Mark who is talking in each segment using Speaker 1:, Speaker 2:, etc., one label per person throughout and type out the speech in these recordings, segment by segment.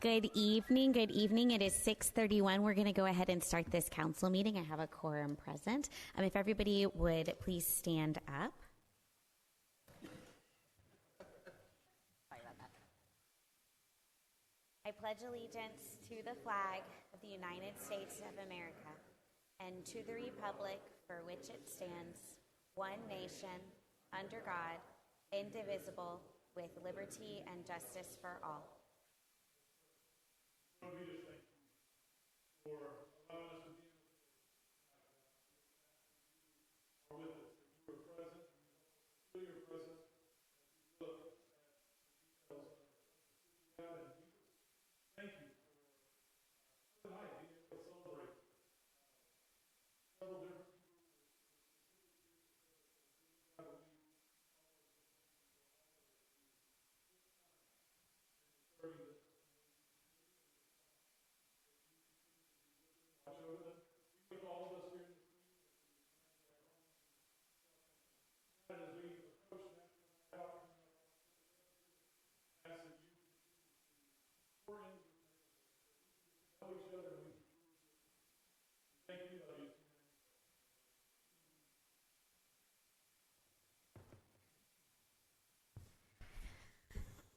Speaker 1: Good evening. Good evening. It is 6:31. We're going to go ahead and start this council meeting. I have a quorum present. If everybody would please stand up. Sorry about that. I pledge allegiance to the flag of the United States of America and to the republic for which it stands, one nation, under God, indivisible, with liberty and justice for all.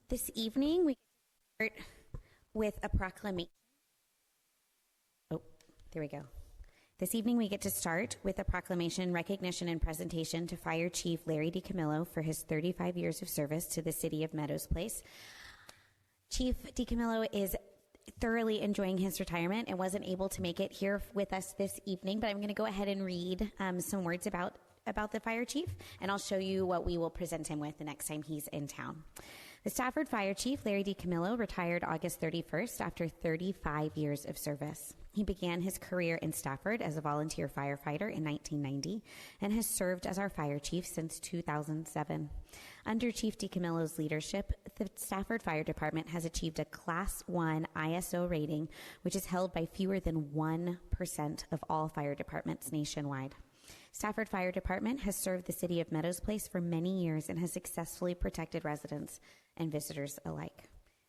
Speaker 1: This evening, we start with a proclamation. Oh, there we go. This evening, we get to start with a proclamation, recognition, and presentation to Fire Chief Larry DiCamillo for his 35 years of service to the city of Meadows Place. Chief DiCamillo is thoroughly enjoying his retirement and wasn't able to make it here with us this evening, but I'm going to go ahead and read some words about the fire chief, and I'll show you what we will present him with the next time he's in town. The Stafford Fire Chief, Larry DiCamillo, retired August 31st after 35 years of service. He began his career in Stafford as a volunteer firefighter in 1990 and has served as our fire chief since 2007. Under Chief DiCamillo's leadership, the Stafford Fire Department has achieved a Class 1 ISO rating, which is held by fewer than 1% of all fire departments nationwide. Stafford Fire Department has served the city of Meadows Place for many years and has successfully protected residents and visitors alike.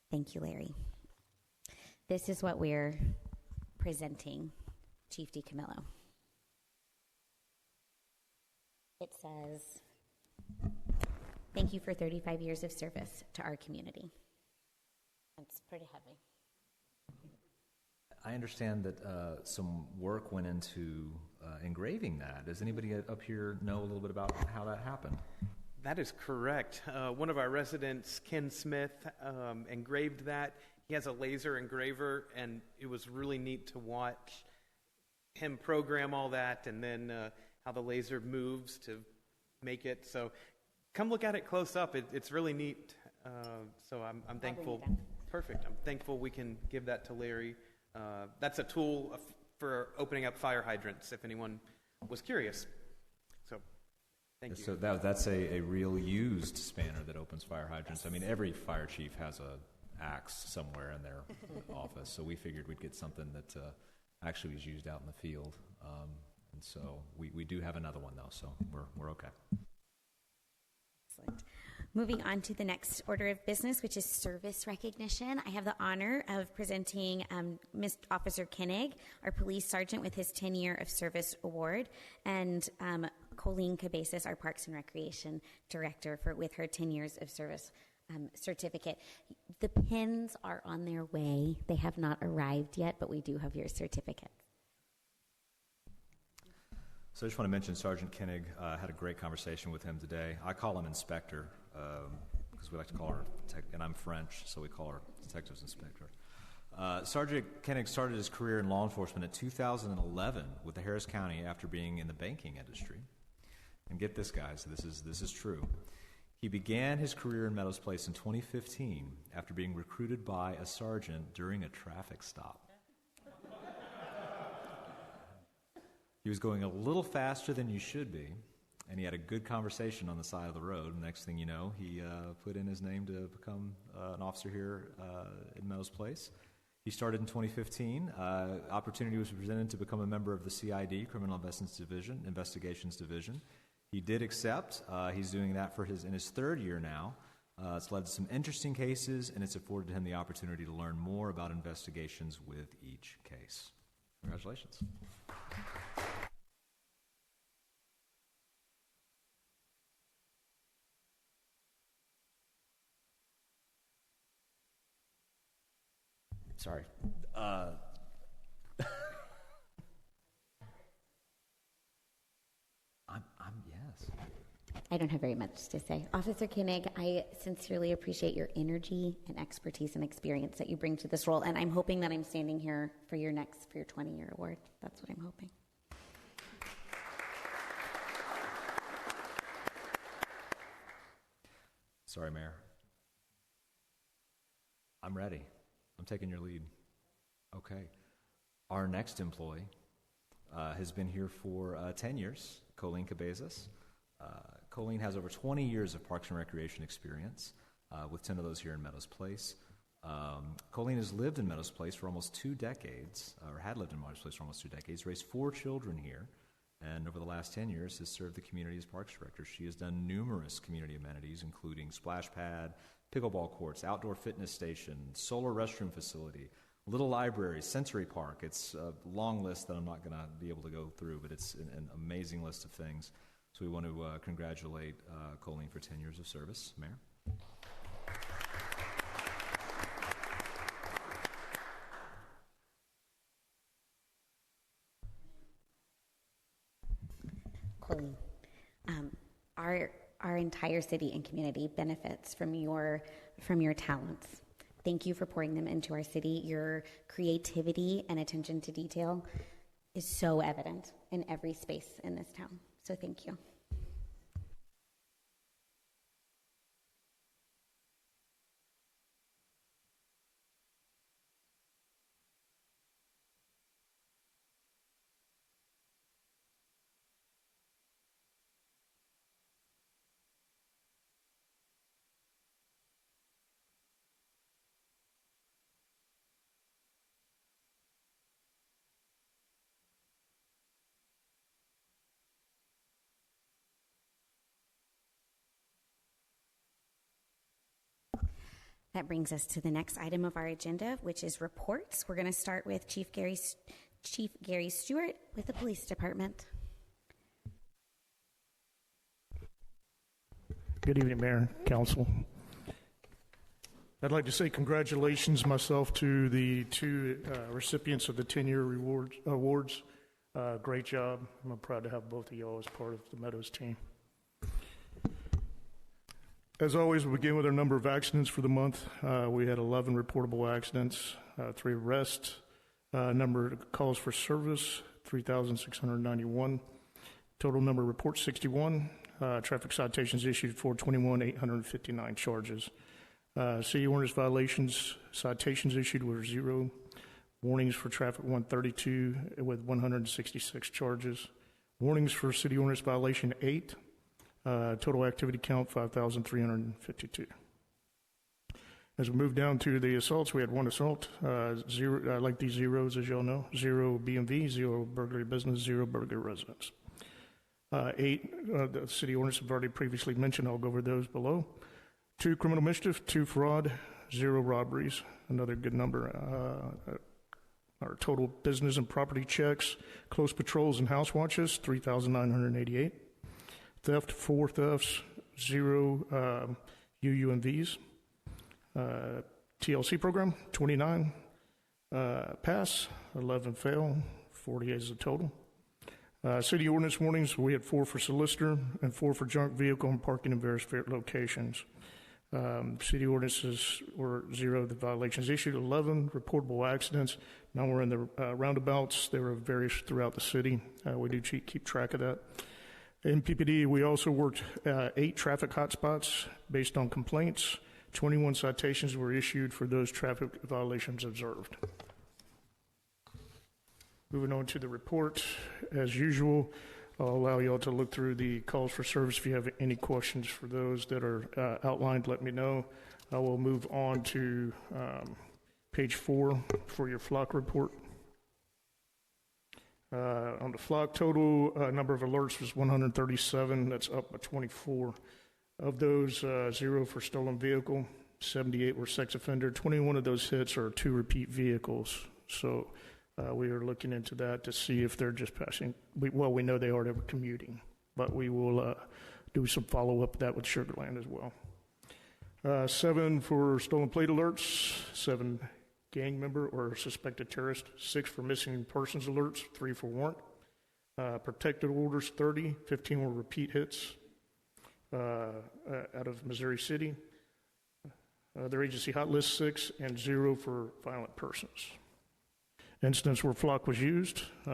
Speaker 1: Thank you, Larry. This is what we're presenting Chief DiCamillo. It says, "Thank you for 35 years of service to our community." It's pretty heavy.
Speaker 2: I understand that some work went into engraving that. Does anybody up here know a little bit about how that happened?
Speaker 3: That is correct. One of our residents, Ken Smith, engraved that. He has a laser engraver, and it was really neat to watch him program all that and then how the laser moves to make it. So come look at it close up. It's really neat. So I'm thankful. Perfect. I'm thankful we can give that to Larry. That's a tool for opening up fire hydrants, if anyone was curious. So, thank you.
Speaker 2: So that's a real used spanner that opens fire hydrants. I mean, every fire chief has a axe somewhere in their office, so we figured we'd get something that actually was used out in the field. And so we do have another one, though, so we're okay.
Speaker 1: Excellent. Moving on to the next order of business, which is service recognition. I have the honor of presenting Mr. Officer Koenig, our police sergeant, with his 10-year of service award, and Colleen Cabezas, our Parks and Recreation director, with her 10 years of service certificate. The pins are on their way. They have not arrived yet, but we do have your certificate.
Speaker 2: So I just want to mention Sergeant Koenig. Had a great conversation with him today. I call him Inspector because we like to call her, and I'm French, so we call her Detectives Inspector. Sergeant Koenig started his career in law enforcement in 2011 with the Harris County after being in the banking industry. And get this, guys, this is true. He began his career in Meadows Place in 2015 after being recruited by a sergeant during a traffic stop. He was going a little faster than you should be, and he had a good conversation on the side of the road. Next thing you know, he put in his name to become an officer here in Meadows Place. He started in 2015. Opportunity was presented to become a member of the CID, Criminal Investigations Division. He did accept. He's doing that in his third year now. It's led to some interesting cases, and it's afforded him the opportunity to learn more about investigations with each case. Congratulations. Sorry. Yes.
Speaker 1: I don't have very much to say. Officer Koenig, I sincerely appreciate your energy and expertise and experience that you bring to this role, and I'm hoping that I'm standing here for your 20-year award. That's what I'm hoping.
Speaker 2: Sorry, Mayor. I'm ready. I'm taking your lead. Okay. Our next employee has been here for 10 years, Colleen Cabezas. Colleen has over 20 years of Parks and Recreation experience, with 10 of those here in Meadows Place. Colleen has lived in Meadows Place for almost 2 decades, or had lived in Meadows Place for almost 2 decades, raised 4 children here, and over the last 10 years has served the community as Parks Director. She has done numerous community amenities, including splash pad, pickleball courts, outdoor fitness station, solar restroom facility, little library, sensory park. It's a long list that I'm not going to be able to go through, but it's an amazing list of things. So we want to congratulate Colleen for 10 years of service. Mayor?
Speaker 1: Colleen, our entire city and community benefits from your talents. Thank you for pouring them into our city. Your creativity and attention to detail is so evident in every space in this town. So thank you. That brings us to the next item of our agenda, which is reports. We're going to start with Chief Gary Stewart with the Police Department.
Speaker 4: Good evening, Mayor, Council. I'd like to say congratulations myself to the 2 recipients of the 10-year awards. Great job. I'm proud to have both of y'all as part of the Meadows team. As always, we begin with our number of accidents for the month. We had 11 reportable accidents, 3 arrests, number of calls for service, 3,691. Total number of reports, 61. Traffic citations issued, 421, 859 charges. City ordinance violations, citations issued were 0. Warnings for traffic, 132 with 166 charges. Warnings for city ordinance violation, 8. Total activity count, 5,352. As we move down to the assaults, we had 1 assault, 0, I like these zeros, as y'all know, 0 BMV, 0 burglary business, 0 burglary residence. 8, the city ordinance I've already previously mentioned, I'll go over those below. 2 criminal mischief, 2 fraud, 0 robberies, another good number. Our total business and property checks, close patrols and house watches, 3,988. Theft, 4 thefts, 0 UUMVs. TLC program, 29. Pass, 11 fail, 48 is the total. City ordinance warnings, we had 4 for solicitor and 4 for junk vehicle and parking in various locations. City ordinances were 0, the violations issued, 11 reportable accidents. Now we're in the roundabouts. There are various throughout the city. We do keep track of that. In PPD, we also worked 8 traffic hotspots based on complaints. 21 citations were issued for those traffic violations observed. Moving on to the report, as usual, I'll allow you all to look through the calls for service. If you have any questions for those that are outlined, let me know. I will move on to page 4 for your flock report. On the flock, total number of alerts was 137. That's up by 24. Of those, 0 for stolen vehicle, 78 were sex offender. 21 of those hits are 2 repeat vehicles. So we are looking into that to see if they're just passing. We know they are, they were commuting, but we will do some follow-up of that with Sugar Land as well. 7 for stolen plate alerts, 7 gang member or suspected terrorist, 6 for missing persons alerts, 3 for warrant. Protected orders, 30, 15 were repeat hits out of Missouri City. Their agency hot list, 6, and 0 for violent persons. Incidents where flock was used. We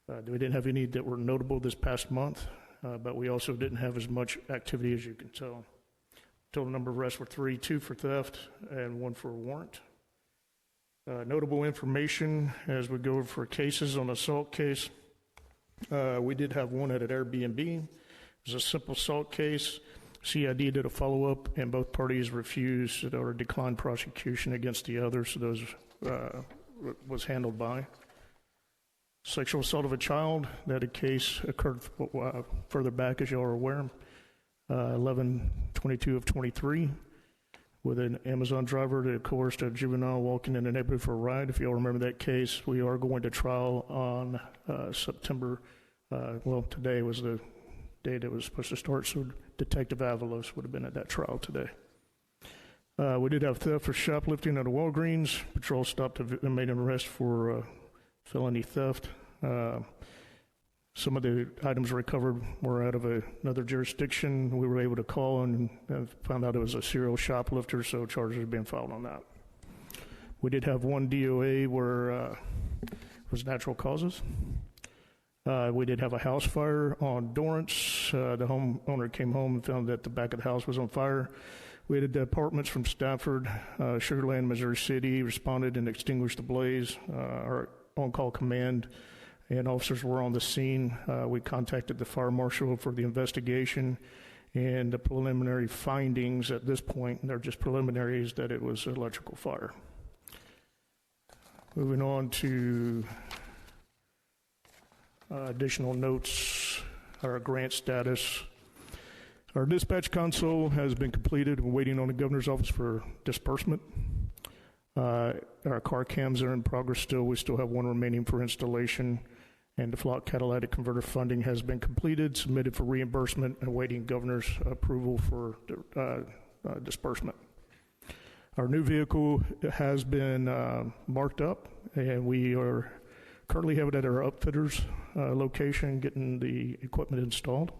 Speaker 4: didn't have any that were notable this past month, but we also didn't have as much activity as you can tell. Total number of arrests were 3, 2 for theft, and 1 for warrant. Notable information as we go for cases on assault case. We did have one at an Airbnb. It was a simple assault case. CID did a follow-up, and both parties refused or declined prosecution against the other, so those was handled by. Sexual assault of a child, that a case occurred further back, as you are aware, 11/22 of 23, with an Amazon driver that coerced a juvenile walking in the neighborhood for a ride. If you all remember that case, we are going to trial on September. Today was the day that was supposed to start, so Detective Avalos would have been at that trial today. We did have theft for shoplifting at a Walgreens. Patrol stopped and made an arrest for felony theft. Some of the items recovered were out of another jurisdiction. We were able to call and found out it was a serial shoplifter, so charges are being filed on that. We did have one DOA where it was natural causes. We did have a house fire on Dorrance. The homeowner came home and found that the back of the house was on fire. We had apartments from Stafford, Sugar Land, Missouri City, responded and extinguished the blaze. Our on-call command and officers were on the scene. We contacted the fire marshal for the investigation, and the preliminary findings at this point, and they're just preliminaries, that it was an electrical fire. Moving on to additional notes, our grant status. Our dispatch console has been completed. We're waiting on the governor's office for disbursement. Our car cams are in progress still. We still have one remaining for installation, and the Flock catalytic converter funding has been completed, submitted for reimbursement, and awaiting governor's approval for disbursement. Our new vehicle has been marked up, and we are currently have it at our upfitters location, getting the equipment installed.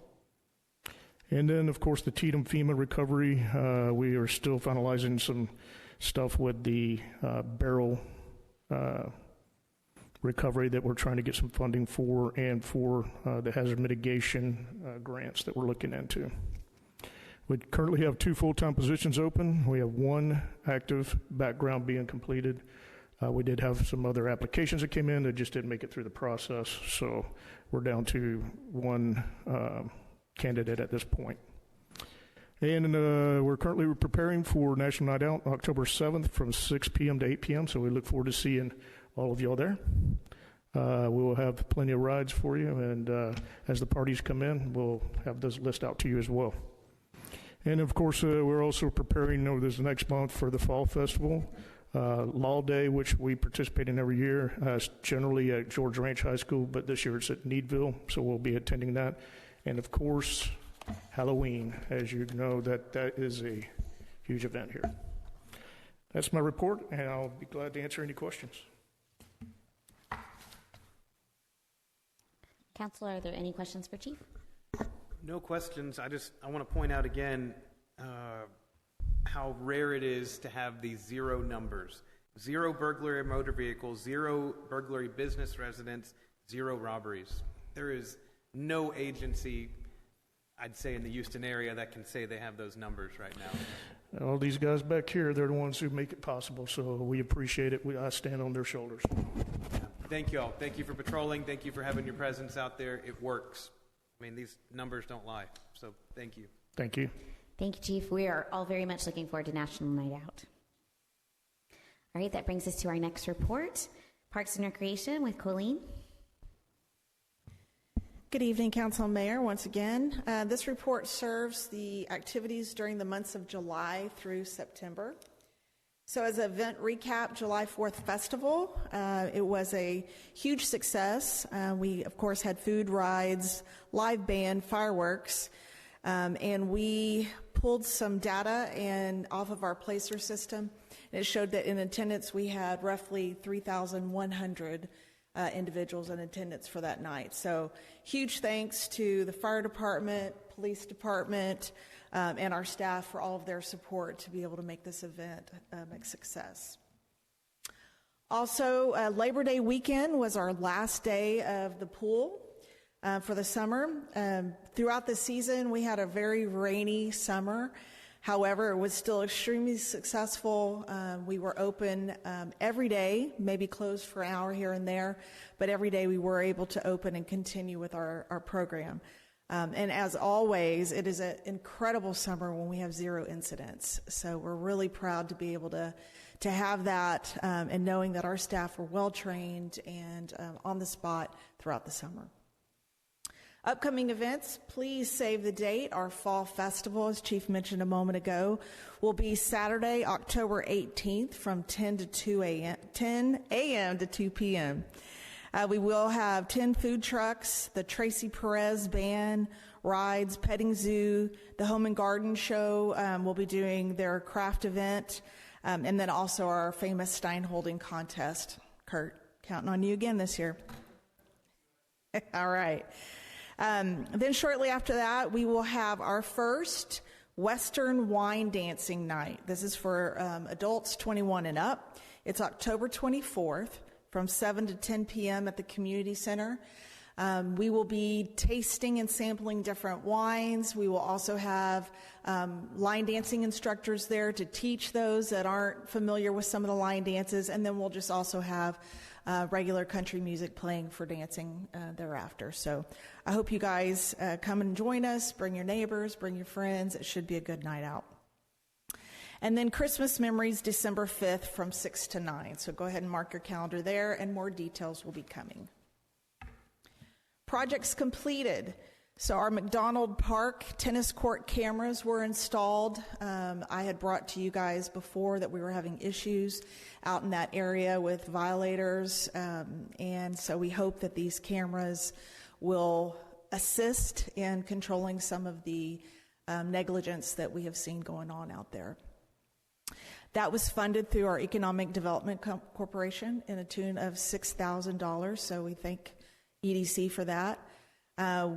Speaker 4: And then, of course, the Tatum FEMA recovery. We are still finalizing some stuff with the barrel recovery that we're trying to get some funding for, and for the hazard mitigation grants that we're looking into. We currently have 2 full-time positions open. We have 1 active background being completed. We did have some other applications that came in that just didn't make it through the process, so we're down to 1 candidate at this point. And we're currently preparing for National Night Out, October 7th from 6 p.m. to 8 p.m., so we look forward to seeing all of y'all there. We will have plenty of rides for you, and as the parties come in, we'll have those list out to you as well. And of course, we're also preparing over this next month for the Fall Festival. Law Day, which we participate in every year, is generally at George Ranch High School, but this year it's at Needville, so we'll be attending that. And of course, Halloween, as you know, that is a huge event here. That's my report, and I'll be glad to answer any questions.
Speaker 1: Counselor, are there any questions for Chief?
Speaker 3: No questions. I want to point out again how rare it is to have these 0 numbers. 0 burglary of motor vehicles, 0 burglary business residents, 0 robberies. There is no agency, I'd say, in the Houston area that can say they have those numbers right now.
Speaker 4: All these guys back here, they're the ones who make it possible, so we appreciate it. I stand on their shoulders.
Speaker 3: Thank you all. Thank you for patrolling. Thank you for having your presence out there. It works. I mean, these numbers don't lie, so thank you.
Speaker 4: Thank you.
Speaker 1: Thank you, Chief. We are all very much looking forward to National Night Out. All right, that brings us to our next report, Parks and Recreation with Colleen.
Speaker 5: Good evening, Council and Mayor. Once again, this report serves the activities during the months of July through September. So as an event recap, July 4th Festival, it was a huge success. We, of course, had food, rides, live band, fireworks, and we pulled some data off of our Placer system. And it showed that in attendance we had roughly 3,100 individuals in attendance for that night. So huge thanks to the fire department, police department, and our staff for all of their support to be able to make this event a success. Also, Labor Day weekend was our last day of the pool for the summer. Throughout the season, we had a very rainy summer. However, it was still extremely successful. We were open every day, maybe closed for an hour here and there, but every day we were able to open and continue with our program. And as always, it is an incredible summer when we have 0 incidents. So we're really proud to be able to have that and knowing that our staff were well trained and on the spot throughout the summer. Upcoming events, please save the date. Our Fall Festival, as Chief mentioned a moment ago, will be Saturday, October 18th from 10 a.m. to 2 p.m. We will have 10 food trucks, the Tracy Perez Band, rides, petting zoo, the Home and Garden Show will be doing their craft event, and then also our famous Stein Holding contest. Kurt, counting on you again this year. All right. Then shortly after that, we will have our first Western Wine Dancing Night. This is for adults 21 and up. It's October 24th from 7 to 10 p.m. at the Community Center. We will be tasting and sampling different wines. We will also have line dancing instructors there to teach those that aren't familiar with some of the line dances. And then we'll just also have regular country music playing for dancing thereafter. So I hope you guys come and join us. Bring your neighbors, bring your friends. It should be a good night out. And then Christmas Memories, December 5th from 6 to 9. So go ahead and mark your calendar there, and more details will be coming. Projects completed. So our McDonald Park tennis court cameras were installed. I had brought to you guys before that we were having issues out in that area with violators. And so we hope that these cameras will assist in controlling some of the negligence that we have seen going on out there. That was funded through our Economic Development Corporation in a tune of $6,000. So we thank EDC for that.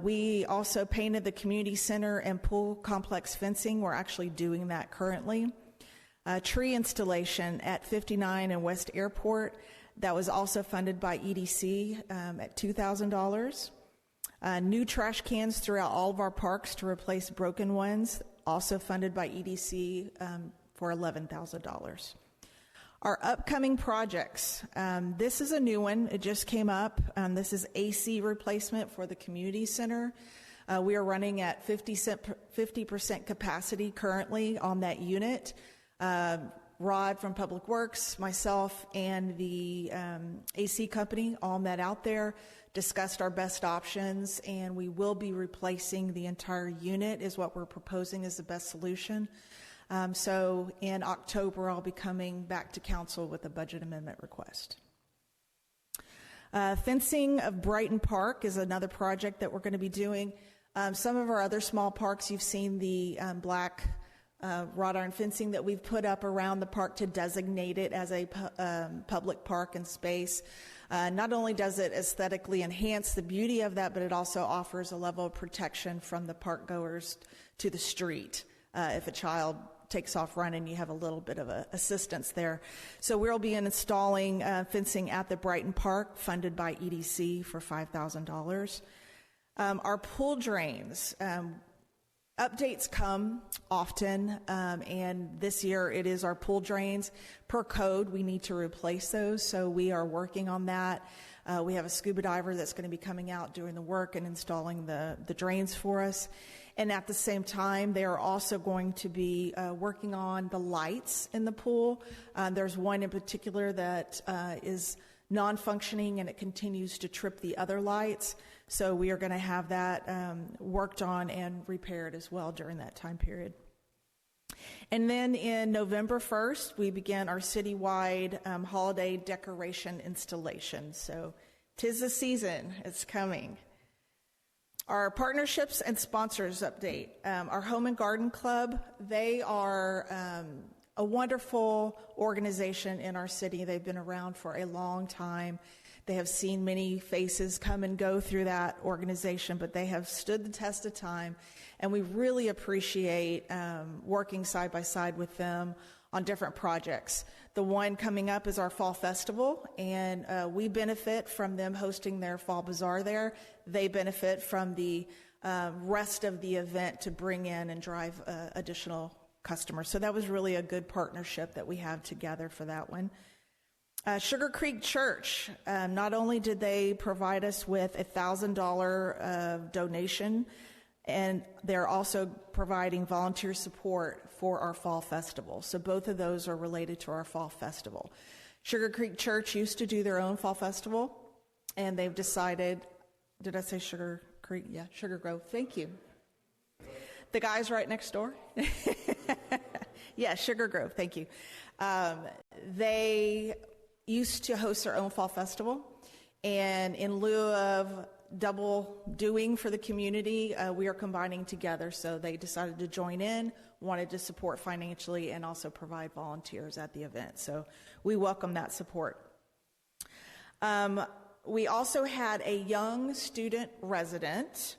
Speaker 5: We also painted the community center and pool complex fencing. We're actually doing that currently. Tree installation at 59 and West Airport. That was also funded by EDC at $2,000. New trash cans throughout all of our parks to replace broken ones, also funded by EDC for $11,000. Our upcoming projects. This is a new one. It just came up. This is AC replacement for the community center. We are running at 50% capacity currently on that unit. Rod from Public Works, myself, and the AC company all met out there, discussed our best options, and we will be replacing the entire unit is what we're proposing as the best solution. So in October, I'll be coming back to council with a budget amendment request. Fencing of Brighton Park is another project that we're going to be doing. Some of our other small parks, you've seen the black wrought iron fencing that we've put up around the park to designate it as a public park and space. Not only does it aesthetically enhance the beauty of that, but it also offers a level of protection from the park goers to the street. If a child takes off running, you have a little bit of assistance there. So we'll be installing fencing at the Brighton Park, funded by EDC for $5,000. Our pool drains. Updates come often, and this year it is our pool drains. Per code, we need to replace those, so we are working on that. We have a scuba diver that's going to be coming out doing the work and installing the drains for us. And at the same time, they are also going to be working on the lights in the pool. There's one in particular that is non-functioning, and it continues to trip the other lights. So we are going to have that worked on and repaired as well during that time period. And then in November 1st, we begin our citywide holiday decoration installation. So 'tis the season, it's coming. Our partnerships and sponsors update. Our Home and Garden Club, they are a wonderful organization in our city. They've been around for a long time. They have seen many faces come and go through that organization, but they have stood the test of time, and we really appreciate working side by side with them on different projects. The one coming up is our Fall Festival, and we benefit from them hosting their Fall Bazaar there. They benefit from the rest of the event to bring in and drive additional customers. So that was really a good partnership that we have together for that one. Sugar Creek Church, not only did they provide us with a $1,000 donation, and they're also providing volunteer support for our Fall Festival. So both of those are related to our Fall Festival. Sugar Creek Church used to do their own Fall Festival, and they've decided, did I say Sugar Creek? Yeah, Sugar Grove. Thank you. The guys right next door? Yeah, Sugar Grove. Thank you. They used to host their own Fall Festival, and in lieu of double doing for the community, we are combining together. So they decided to join in, wanted to support financially, and also provide volunteers at the event. So we welcome that support. We also had a young student resident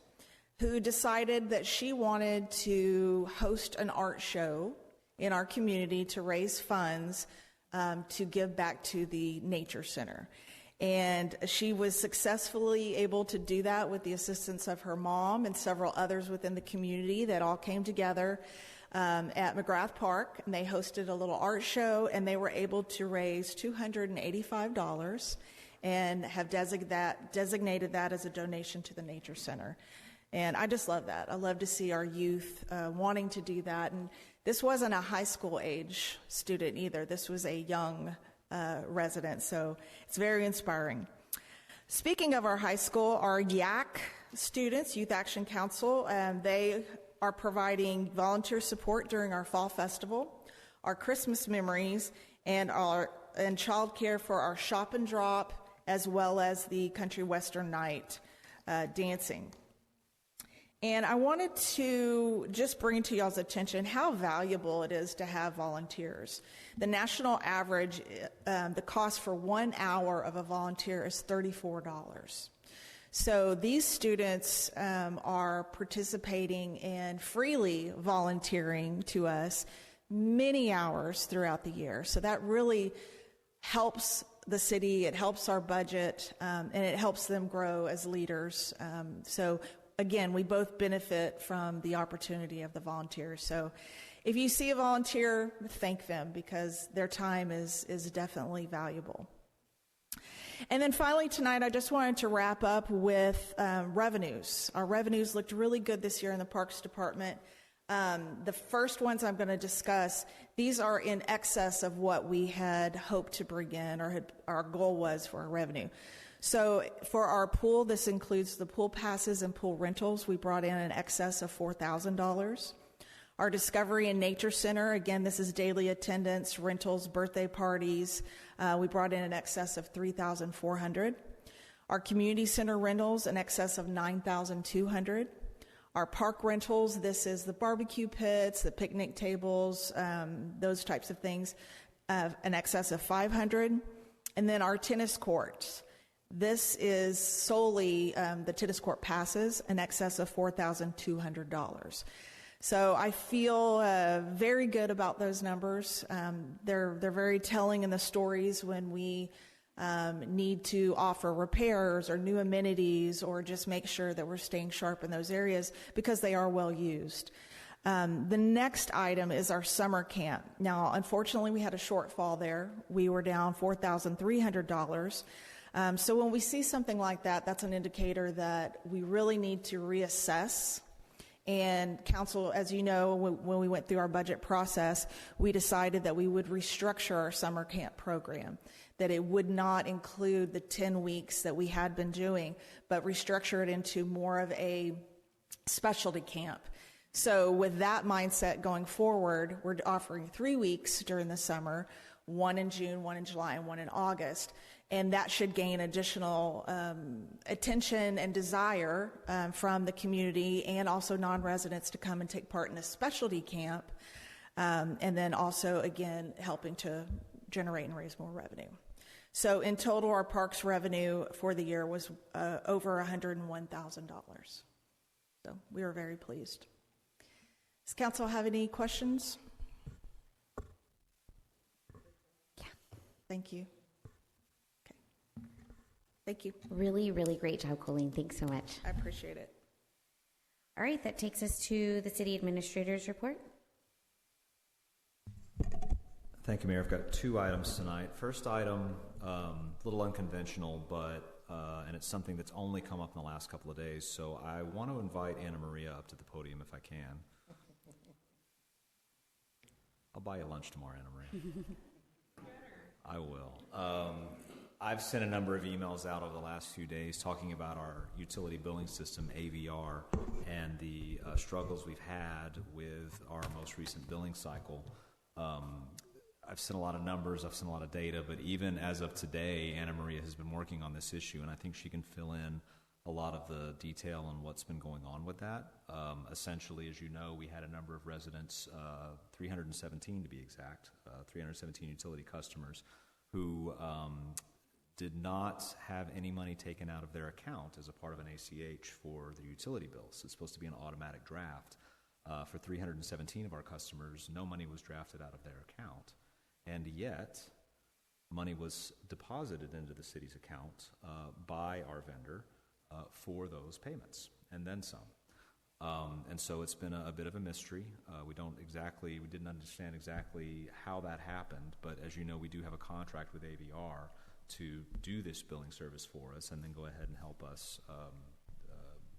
Speaker 5: who decided that she wanted to host an art show in our community to raise funds to give back to the Nature Center. And she was successfully able to do that with the assistance of her mom and several others within the community that all came together at McGrath Park. And they hosted a little art show, and they were able to raise $285 and have designated that as a donation to the Nature Center. And I just love that. I love to see our youth wanting to do that. And this wasn't a high school age student either. This was a young resident, so it's very inspiring. Speaking of our high school, our YAC students, Youth Action Council, they are providing volunteer support during our Fall Festival, our Christmas memories, and child care for our Shop and Drop, as well as the Country Western Night dancing. And I wanted to just bring to y'all's attention how valuable it is to have volunteers. The national average, the cost for 1 hour of a volunteer is $34. So these students are participating and freely volunteering to us many hours throughout the year. So that really helps the city, it helps our budget, and it helps them grow as leaders. So again, we both benefit from the opportunity of the volunteers. So if you see a volunteer, thank them, because their time is definitely valuable. And then finally tonight, I just wanted to wrap up with revenues. Our revenues looked really good this year in the Parks Department. The first ones I'm going to discuss, these are in excess of what we had hoped to bring in, or our goal was for our revenue. So for our pool, this includes the pool passes and pool rentals. We brought in excess of $4,000. Our Discovery and Nature Center, again, this is daily attendance, rentals, birthday parties. We brought in excess of $3,400. Our community center rentals, in excess of $9,200. Our park rentals, this is the barbecue pits, the picnic tables, those types of things, in excess of $500. And then our tennis courts. This is solely the tennis court passes, in excess of $4,200. So I feel very good about those numbers. They're very telling in the stories when we need to offer repairs or new amenities, or just make sure that we're staying sharp in those areas, because they are well used. The next item is our summer camp. Now, unfortunately, we had a shortfall there. We were down $4,300. So when we see something like that, that's an indicator that we really need to reassess And council, as you know, when we went through our budget process, we decided that we would restructure our summer camp program, that it would not include the 10 weeks that we had been doing, but restructure it into more of a specialty camp. So with that mindset going forward, we're offering 3 weeks during the summer, 1 in June, 1 in July, and 1 in August. And that should gain additional attention and desire from the community and also non-residents to come and take part in this specialty camp. And then also, again, helping to generate and raise more revenue. So in total, our parks revenue for the year was over $101,000. So we were very pleased. Does council have any questions? Yeah. Thank you. Thank you.
Speaker 1: Really, really great job, Colleen. Thanks so much.
Speaker 5: I appreciate it.
Speaker 1: All right, that takes us to the city administrator's report.
Speaker 2: Thank you, Mayor. I've got 2 items tonight. First item, a little unconventional, but and it's something that's only come up in the last couple of days. So I want to invite Anna Maria up to the podium if I can. I'll buy you lunch tomorrow, Anna Maria. I will. I've sent a number of emails out over the last few days talking about our utility billing system, AVR, and the struggles we've had with our most recent billing cycle. I've sent a lot of numbers, I've sent a lot of data, but even as of today, Anna Maria has been working on this issue, and I think she can fill in a lot of the detail on what's been going on with that. Essentially, as you know, we had a number of residents, 317 to be exact, 317 utility customers who did not have any money taken out of their account as a part of an ACH for their utility bills. It's supposed to be an automatic draft. For 317 of our customers, no money was drafted out of their account. And yet, money was deposited into the city's account by our vendor for those payments, and then some. And so it's been a bit of a mystery. We didn't understand exactly how that happened, but as you know, we do have a contract with AVR to do this billing service for us and then go ahead and help us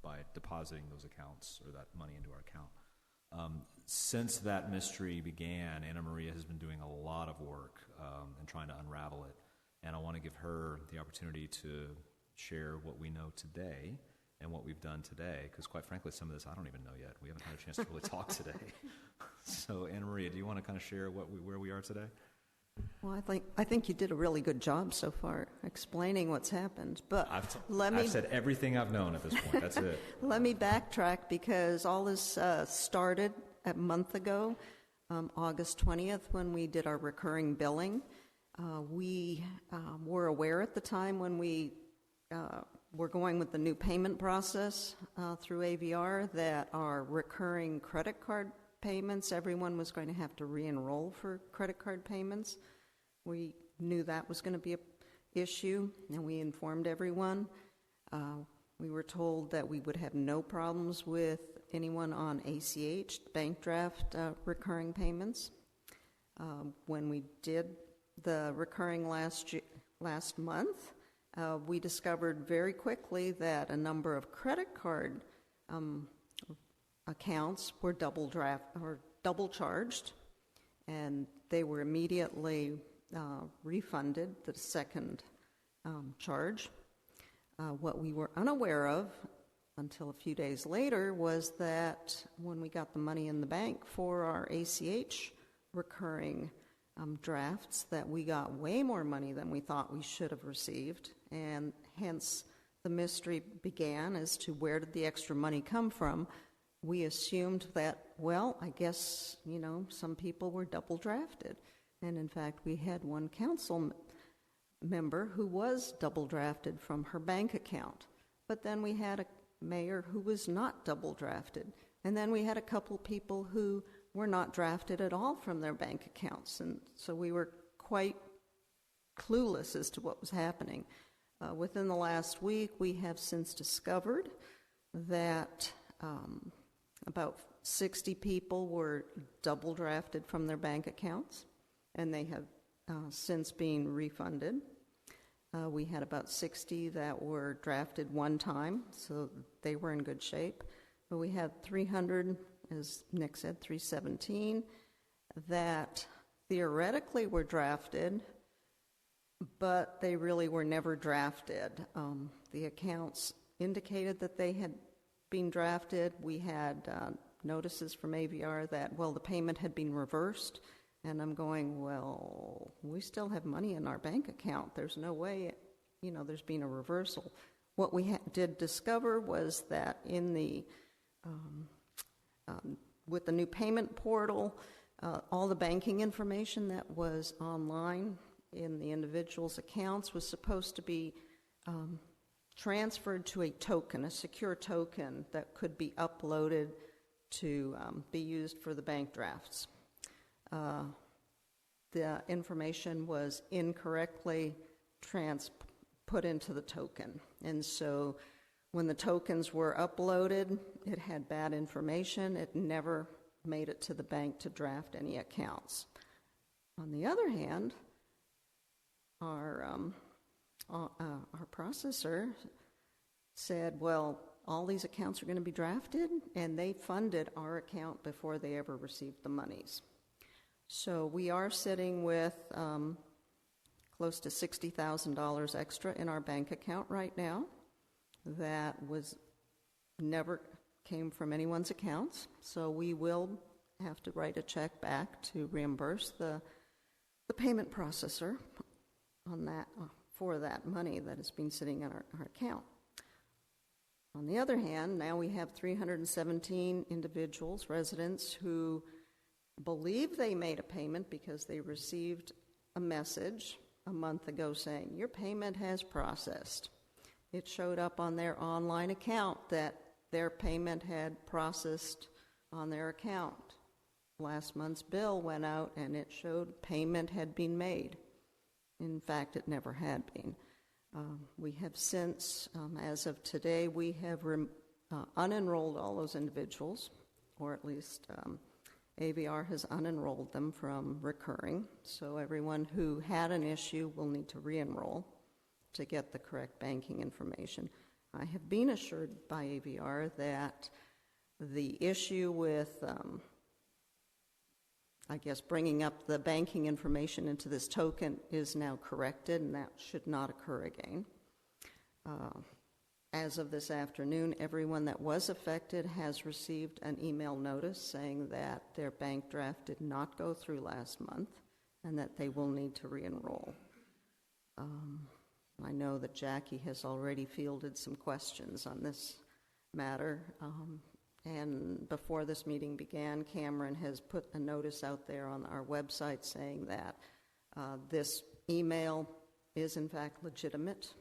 Speaker 2: by depositing those accounts or that money into our account. Since that mystery began, Anna Maria has been doing a lot of work and trying to unravel it, and I want to give her the opportunity to share what we know today and what we've done today, because quite frankly, some of this I don't even know yet. We haven't had a chance to really talk today. So, Anna Maria, do you want to kind of share where we are today?
Speaker 6: Well, I think you did a really good job so far explaining what's happened. But
Speaker 2: I've said everything I've known at this point. That's it.
Speaker 6: Let me backtrack, because all this started a month ago, August 20th, when we did our recurring billing. We were aware at the time when we were going with the new payment process through AVR that our recurring credit card payments, everyone was going to have to re-enroll for credit card payments. We knew that was going to be an issue, and we informed everyone. We were told that we would have no problems with anyone on ACH, bank draft recurring payments. When we did the recurring last month, we discovered very quickly that a number of credit card accounts were double charged, and they were immediately refunded the second charge. What we were unaware of until a few days later was that when we got the money in the bank for our ACH recurring drafts, that we got way more money than we thought we should have received, and hence the mystery began as to where did the extra money come from. We assumed that, well, I guess, some people were double drafted. And in fact, we had one council member who was double drafted from her bank account. But then we had a mayor who was not double drafted. And then we had a couple people who were not drafted at all from their bank accounts. And so we were quite clueless as to what was happening. Within the last week, we have since discovered that about 60 people were double drafted from their bank accounts, and they have since been refunded. We had about 60 that were drafted one time, so they were in good shape. but we had 300, as Nick said, 317, that theoretically were drafted, but they really were never drafted. The accounts indicated that they had been drafted. We had notices from AVR that, well, the payment had been reversed, and I'm going, well, we still have money in our bank account. There's no way, there's been a reversal. What we did discover was that in the with the new payment portal, all the banking information that was online in the individual's accounts was supposed to be transferred to a token, a secure token that could be uploaded to be used for the bank drafts. The information was incorrectly put into the token, and so when the tokens were uploaded, it had bad information. It never made it to the bank to draft any accounts. On the other hand, our processor said, well, all these accounts are going to be drafted, and they funded our account before they ever received the monies. So we are sitting with close to $60,000 extra in our bank account right now that was never came from anyone's accounts. So we will have to write a check back to reimburse the payment processor on that for that money that has been sitting in our account. On the other hand, now we have 317 individuals, residents, who believe they made a payment because they received a message a month ago saying, your payment has processed. It showed up on their online account that their payment had processed on their account. Last month's bill went out and it showed payment had been made. In fact, it never had been. We have since, as of today, we have unenrolled all those individuals, or at least AVR has unenrolled them from recurring. So everyone who had an issue will need to re-enroll to get the correct banking information. I have been assured by AVR that the issue with, bringing up the banking information into this token is now corrected, and that should not occur again. As of this afternoon, everyone that was affected has received an email notice saying that their bank draft did not go through last month and that they will need to re-enroll. I know that Jackie has already fielded some questions on this matter, and before this meeting began, Cameron has put a notice out there on our website saying that this email is in fact legitimate,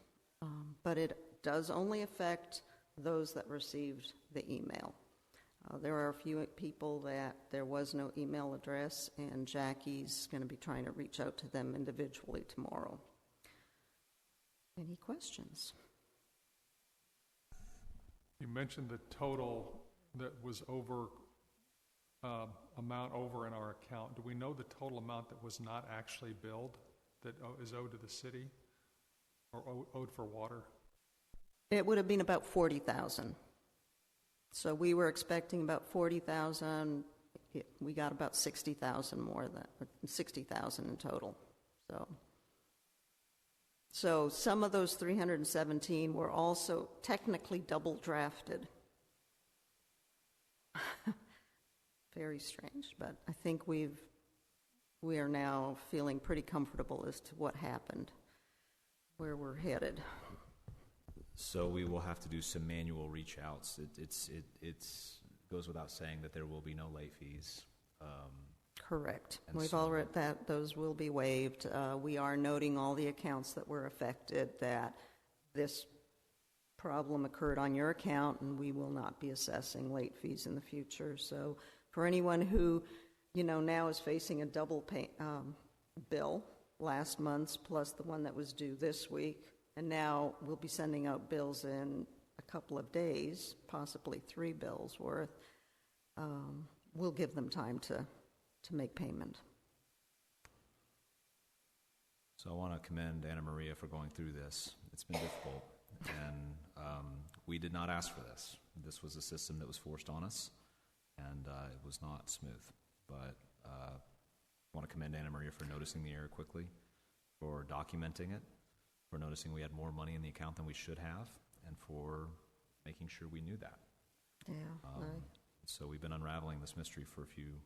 Speaker 6: but it does only affect those that received the email. There are a few people that there was no email address, and Jackie's going to be trying to reach out to them individually tomorrow. Any questions?
Speaker 7: You mentioned the total that was amount over in our account. Do we know the total amount that was not actually billed that is owed to the city or owed for water?
Speaker 6: It would have been about 40,000. So we were expecting about 40,000. We got about 60,000 more than 60,000 in total. So some of those 317 were also technically double drafted. Very strange, but I think we are now feeling pretty comfortable as to what happened, where we're headed.
Speaker 2: So we will have to do some manual reach outs. It goes without saying that there will be no late fees.
Speaker 6: Correct.
Speaker 2: And
Speaker 6: We've
Speaker 2: so-
Speaker 6: already those will be waived. We are noting all the accounts that were affected that this problem occurred on your account, and we will not be assessing late fees in the future. So for anyone who, now is facing a double bill, last month's plus the one that was due this week, and now we'll be sending out bills in a couple of days, possibly 3 bills worth, we'll give them time to make payment.
Speaker 2: So I want to commend Anna Maria for going through this. It's been difficult, and we did not ask for this. This was a system that was forced on us, and it was not smooth. But I want to commend Anna Maria for noticing the error quickly, for documenting it, for noticing we had more money in the account than we should have, and for making sure we knew that.
Speaker 6: Yeah.
Speaker 2: So we've been unraveling this mystery for a few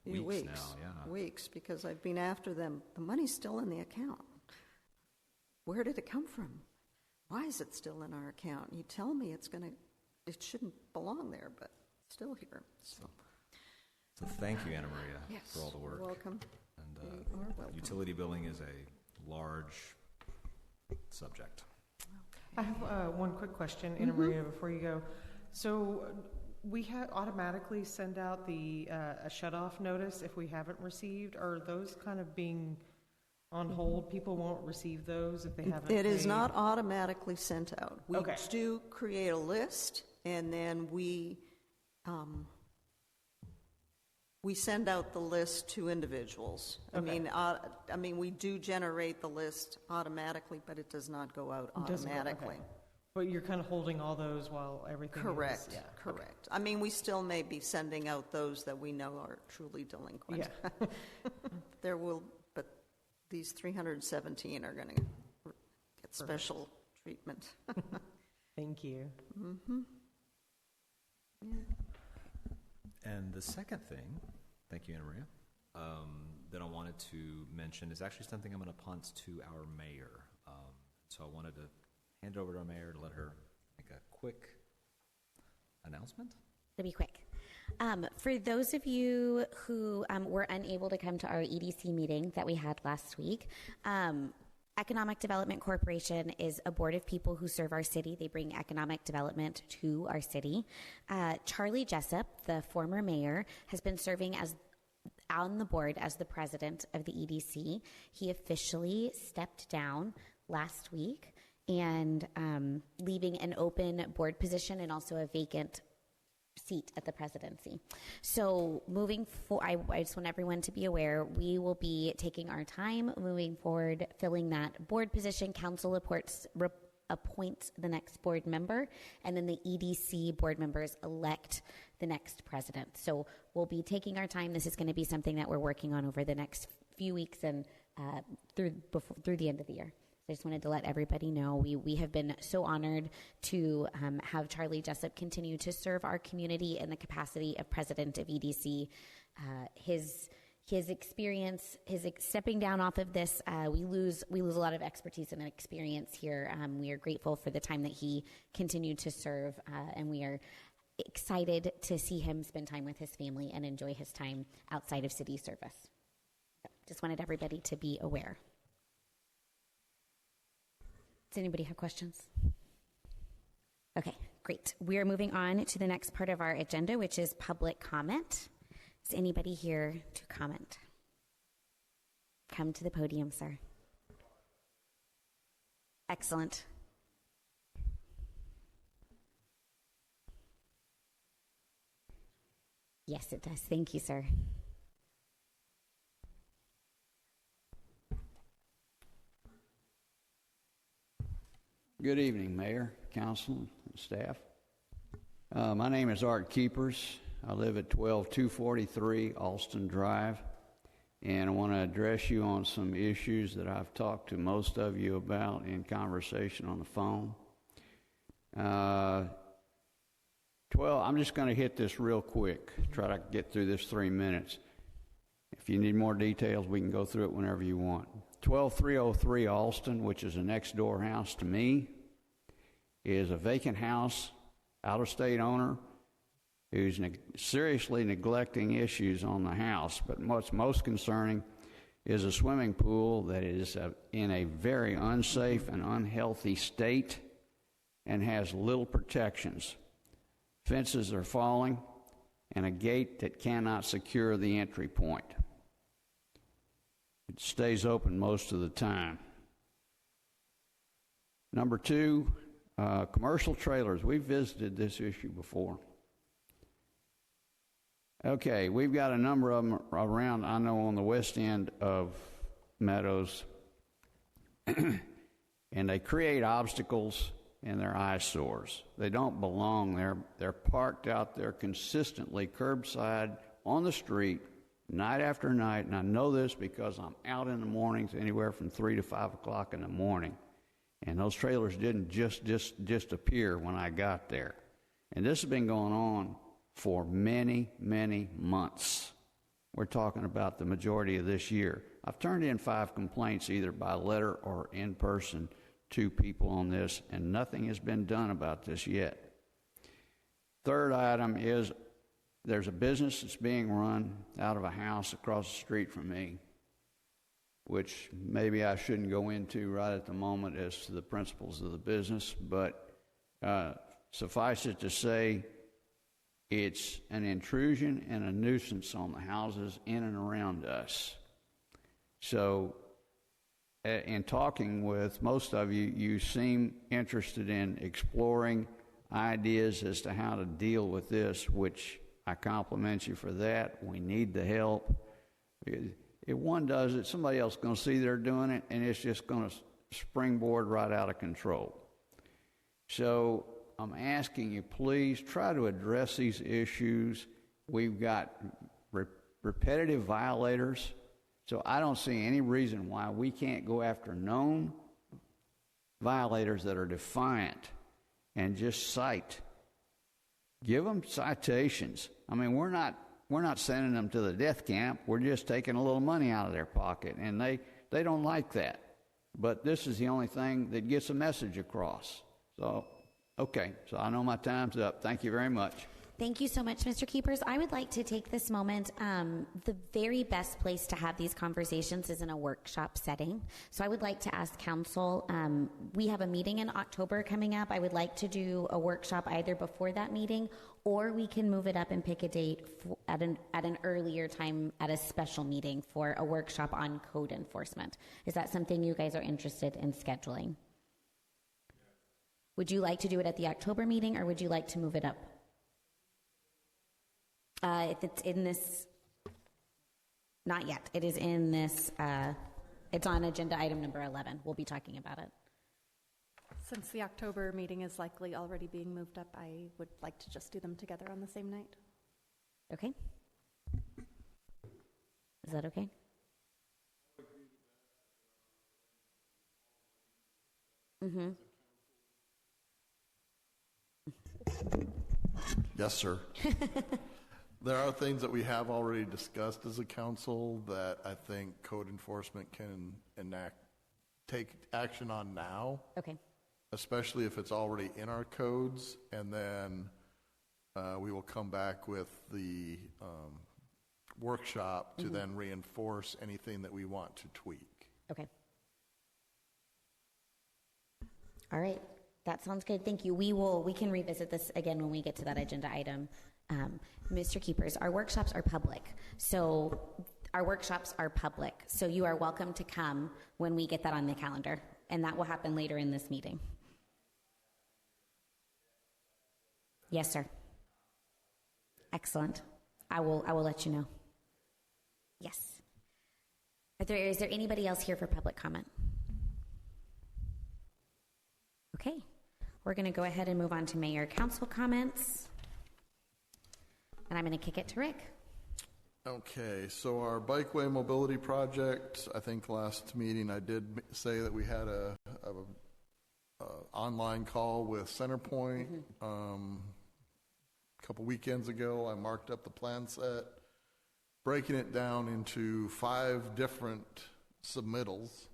Speaker 6: Few
Speaker 2: weeks now. Yeah.
Speaker 6: Weeks, because I've been after them. The money's still in the account. Where did it come from? Why is it still in our account? You tell me it shouldn't belong there, but it's still here. So
Speaker 2: thank you, Anna Maria,
Speaker 6: yes,
Speaker 2: for all the work.
Speaker 6: You're welcome.
Speaker 2: And
Speaker 6: You are welcome.
Speaker 2: utility billing is a large subject.
Speaker 8: I have one quick question, Anna Maria, before you go. So we automatically send out a shut-off notice if we haven't received. Are those kind of being on hold? People won't receive those if they haven't
Speaker 6: It is
Speaker 8: paid?
Speaker 6: not automatically sent out. We
Speaker 8: Okay.
Speaker 6: do create a list, and then we send out the list to individuals.
Speaker 8: Okay.
Speaker 6: I mean, we do generate the list automatically, but it does not go out
Speaker 8: It doesn't go-
Speaker 6: automatically.
Speaker 8: okay. But you're kind of holding all those while everything
Speaker 6: Correct.
Speaker 8: is... Yeah.
Speaker 6: Correct. I mean, we still may be sending out those that we know are truly delinquent.
Speaker 8: Yeah.
Speaker 6: But these 317 are going to get special treatment.
Speaker 8: Thank you.
Speaker 2: And the second thing, thank you, Anna Maria, that I wanted to mention is actually something I'm going to punt to our mayor. So I wanted to hand it over to our mayor to let her make a quick announcement.
Speaker 1: It'll be quick. For those of you who were unable to come to our EDC meeting that we had last week, Economic Development Corporation is a board of people who serve our city. They bring economic development to our city. Charlie Jessup, the former mayor, has been serving on the board as the president of the EDC. He officially stepped down last week and leaving an open board position and also a vacant seat at the presidency. So moving forward, I just want everyone to be aware, we will be taking our time moving forward, filling that board position. Council appoints the next board member, and then the EDC board members elect the next president. So we'll be taking our time. This is going to be something that we're working on over the next few weeks and through the end of the year. I just wanted to let everybody know we have been so honored to have Charlie Jessup continue to serve our community in the capacity of president of EDC. His experience, stepping down off of this, we lose a lot of expertise and experience here. We are grateful for the time that he continued to serve, and we are excited to see him spend time with his family and enjoy his time outside of city service. So just wanted everybody to be aware. Does anybody have questions? Okay, great. We are moving on to the next part of our agenda, which is public comment. Is anybody here to comment? Come to the podium, sir. Excellent. Yes, it does. Thank you, sir.
Speaker 9: Good evening, Mayor, Council, and staff. My name is Art Keepers. I live at 12243 Alston Drive, and I want to address you on some issues that I've talked to most of you about in conversation on the phone. I'm just going to hit this real quick, try to get through this 3 minutes. If you need more details, we can go through it whenever you want. 12303 Alston, which is a next-door house to me, is a vacant house, out-of-state owner who's seriously neglecting issues on the house. But what's most concerning is a swimming pool that is in a very unsafe and unhealthy state and has little protections. Fences are falling and a gate that cannot secure the entry point. It stays open most of the time. Number two, commercial trailers. We've visited this issue before. Okay, we've got a number of them around, I know, on the west end of Meadows, and they create obstacles and they're eyesores. They don't belong there. They're parked out there consistently, curbside, on the street, night after night, and I know this because I'm out in the mornings, anywhere from 3 to 5 o'clock in the morning, and those trailers didn't just appear when I got there. And this has been going on for many, many months. We're talking about the majority of this year. I've turned in 5 complaints, either by letter or in person, to people on this, and nothing has been done about this yet. Third item is there's a business that's being run out of a house across the street from me, which maybe I shouldn't go into right at the moment as to the principles of the business, but suffice it to say, it's an intrusion and a nuisance on the houses in and around us. So, in talking with most of you, you seem interested in exploring ideas as to how to deal with this, which I compliment you for that. We need the help. If one does it, somebody else is going to see they're doing it, and it's just going to springboard right out of control. So I'm asking you, please try to address these issues. We've got repetitive violators, so I don't see any reason why we can't go after known violators that are defiant and just cite. Give them citations. I mean, we're not sending them to the death camp. We're just taking a little money out of their pocket, and they don't like that. But this is the only thing that gets a message across. So, okay, so I know my time's up. Thank you very much.
Speaker 1: Thank you so much, Mr. Keepers. I would like to take this moment. The very best place to have these conversations is in a workshop setting. So I would like to ask council, we have a meeting in October coming up. I would like to do a workshop either before that meeting, or we can move it up and pick a date at an earlier time at a special meeting for a workshop on code enforcement. Is that something you guys are interested in scheduling? Would you like to do it at the October meeting, or would you like to move it up? If it's in this, not yet. It is in this, it's on agenda item number 11. We'll be talking about it.
Speaker 10: Since the October meeting is likely already being moved up, I would like to just do them together on the same night.
Speaker 1: Okay. Is that okay? Mm-hmm.
Speaker 11: Yes, sir. There are things that we have already discussed as a council that I think code enforcement can take action on now.
Speaker 1: Okay.
Speaker 11: Especially if it's already in our codes, and then we will come back with the workshop to then reinforce anything that we want to tweak.
Speaker 1: Okay. All right. That sounds good. Thank you. We can revisit this again when we get to that agenda item. Mr. Keepers, our workshops are public. So you are welcome to come when we get that on the calendar, and that will happen later in this meeting. Yes, sir. Excellent. I will let you know. Yes. Is there anybody else here for public comment? Okay. We're going to go ahead and move on to mayor council comments. And I'm going to kick it to Rick.
Speaker 11: Okay, so our bikeway mobility project, I think last meeting I did say that we had a online call with Centerpoint. A couple weekends ago, I marked up the plan set, breaking it down into 5 different submittals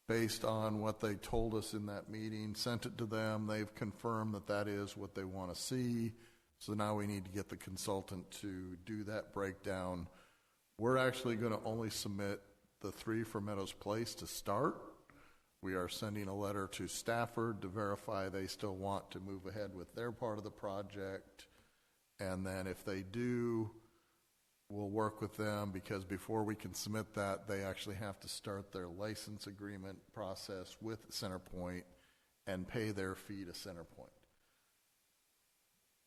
Speaker 11: based on what they told us in that meeting, sent it to them. They've confirmed that that is what they want to see. So now we need to get the consultant to do that breakdown. We're actually going to only submit the 3 for Meadows Place to start. We are sending a letter to Stafford to verify they still want to move ahead with their part of the project. And then if they do, we'll work with them, because before we can submit that, they actually have to start their license agreement process with Centerpoint and pay their fee to Centerpoint.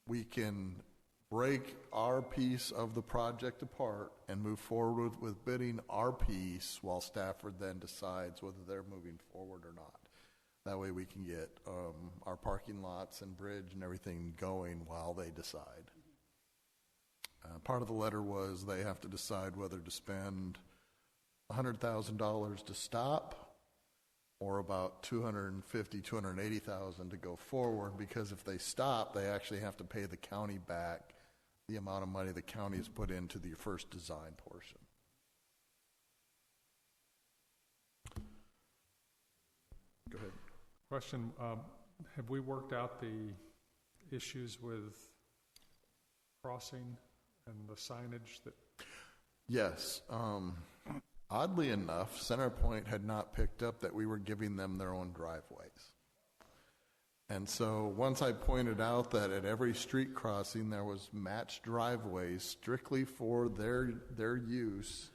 Speaker 11: We can break our piece of the project apart and move forward with bidding our piece while Stafford then decides whether they're moving forward or not. That way we can get our parking lots and bridge and everything going while they decide. Part of the letter was they have to decide whether to spend $100,000 to stop or about $250,000, $280,000 to go forward, because if they stop, they actually have to pay the county back the amount of money the county has put into the first design portion. Go ahead.
Speaker 7: Question, have we worked out the issues with crossing and the signage that?
Speaker 11: Yes. Oddly enough, CenterPoint had not picked up that we were giving them their own driveways. And so once I pointed out that at every street crossing there was matched driveways strictly for their use,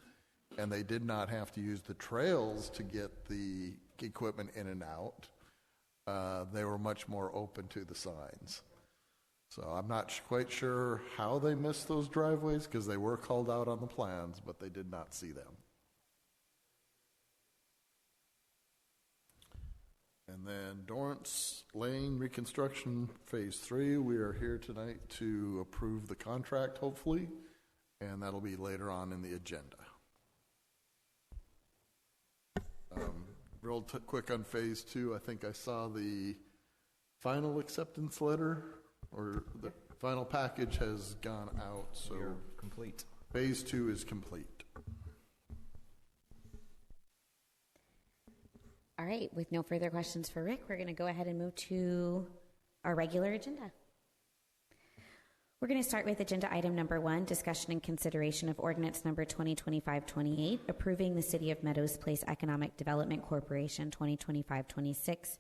Speaker 11: and they did not have to use the trails to get the equipment in and out, they were much more open to the signs. So I'm not quite sure how they missed those driveways, because they were called out on the plans, but they did not see them. And then Dorrance Lane Reconstruction Phase 3, we are here tonight to approve the contract, hopefully, and that'll be later on in the agenda. Real quick on Phase 2, I think I saw the final acceptance letter, or the final package has gone out, so
Speaker 2: You're complete.
Speaker 11: Phase 2 is complete.
Speaker 1: All right, with no further questions for Rick, we're going to go ahead and move to our regular agenda. We're going to start with agenda item number 1, discussion and consideration of ordinance number 2025-28, approving the City of Meadows Place Economic Development Corporation 2025-26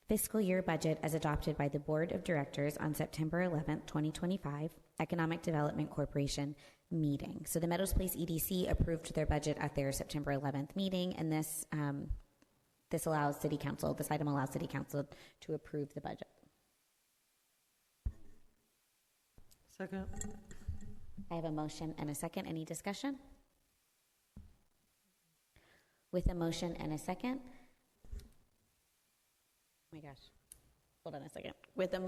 Speaker 1: fiscal year budget as adopted by the Board of Directors on September 11th, 2025, Economic Development Corporation meeting. So the Meadows Place EDC approved their budget at their September 11th meeting, and this allows City Council, this item allows City Council to approve the budget.
Speaker 8: Second.
Speaker 1: I have a motion and a second. Any discussion? With a motion and a second. Oh my gosh. Hold on a second.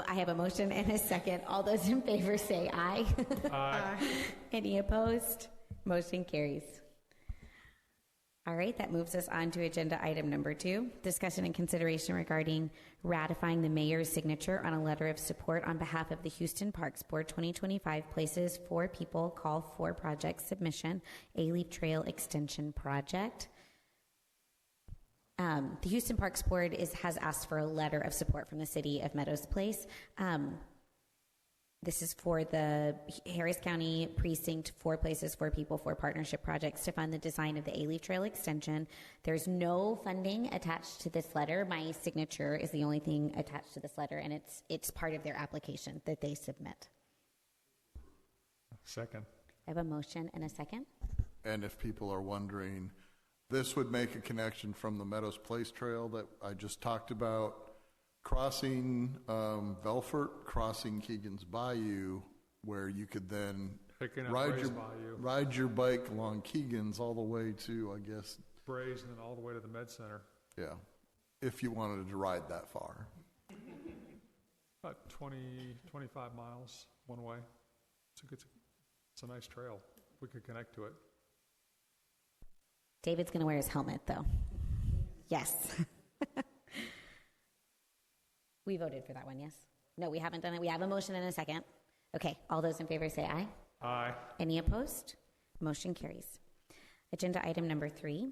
Speaker 1: I have a motion and a second. All those in favor say aye.
Speaker 7: Aye.
Speaker 1: Any opposed? Motion carries. All right, that moves us on to agenda item number 2, discussion and consideration regarding ratifying the mayor's signature on a letter of support on behalf of the Houston Parks Board 2025 Places for People Call for Project Submission, A-Leaf Trail Extension Project. The Houston Parks Board has asked for a letter of support from the City of Meadows Place. This is for the Harris County Precinct 4 Places for People for Partnership Projects to fund the design of the A-Leaf Trail Extension. There's no funding attached to this letter. My signature is the only thing attached to this letter, and it's part of their application that they submit.
Speaker 7: Second.
Speaker 1: I have a motion and a second.
Speaker 11: And if people are wondering, this would make a connection from the Meadows Place Trail that I just talked about, crossing Velfort, crossing Keegan's Bayou, where you could then ride your bike along Keegan's all the way to, I guess,
Speaker 7: Brays, and then all the way to the Med Center.
Speaker 11: yeah, if you wanted to ride that far.
Speaker 7: About 20, 25 miles one way. It's a nice trail. If we could connect to it.
Speaker 1: David's going to wear his helmet, though. Yes. We voted for that one, yes? No, we haven't done it. We have a motion and a second. Okay, all those in favor say aye.
Speaker 7: Aye.
Speaker 1: Any opposed? Motion carries. Agenda item number 3,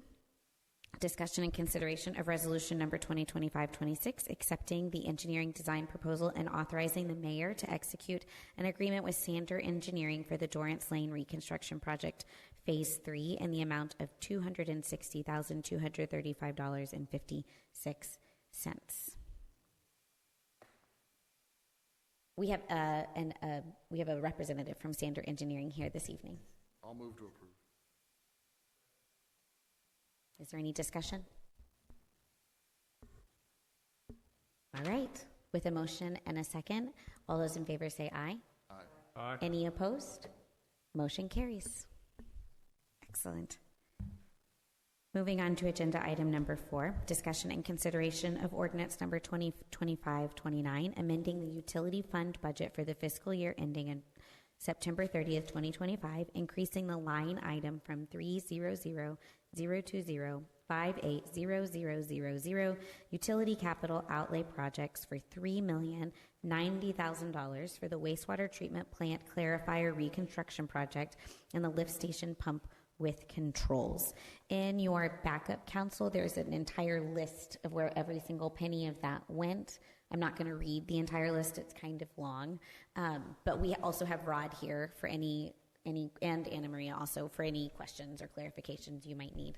Speaker 1: discussion and consideration of resolution number 2025-26, accepting the engineering design proposal and authorizing the mayor to execute an agreement with Sander Engineering for the Dorrance Lane Reconstruction Project Phase 3 in the amount of $260,235.56. We have a representative from Sander Engineering here this evening.
Speaker 11: I'll move to approve.
Speaker 1: Is there any discussion? All right. With a motion and a second, all those in favor say aye.
Speaker 11: Aye.
Speaker 7: Aye.
Speaker 1: Any opposed? Motion carries. Excellent. Moving on to agenda item number 4, discussion and consideration of ordinance number 2025-29, amending the utility fund budget for the fiscal year ending in September 30th, 2025, increasing the line item from 300,020,58,0000 utility capital outlay projects for $3,090,000 for the wastewater treatment plant clarifier reconstruction project and the lift station pump with controls. In your backup, council, there's an entire list of where every single penny of that went. I'm not going to read the entire list. It's kind of long. But we also have Rod here for any, and Anna Maria also for any questions or clarifications you might need.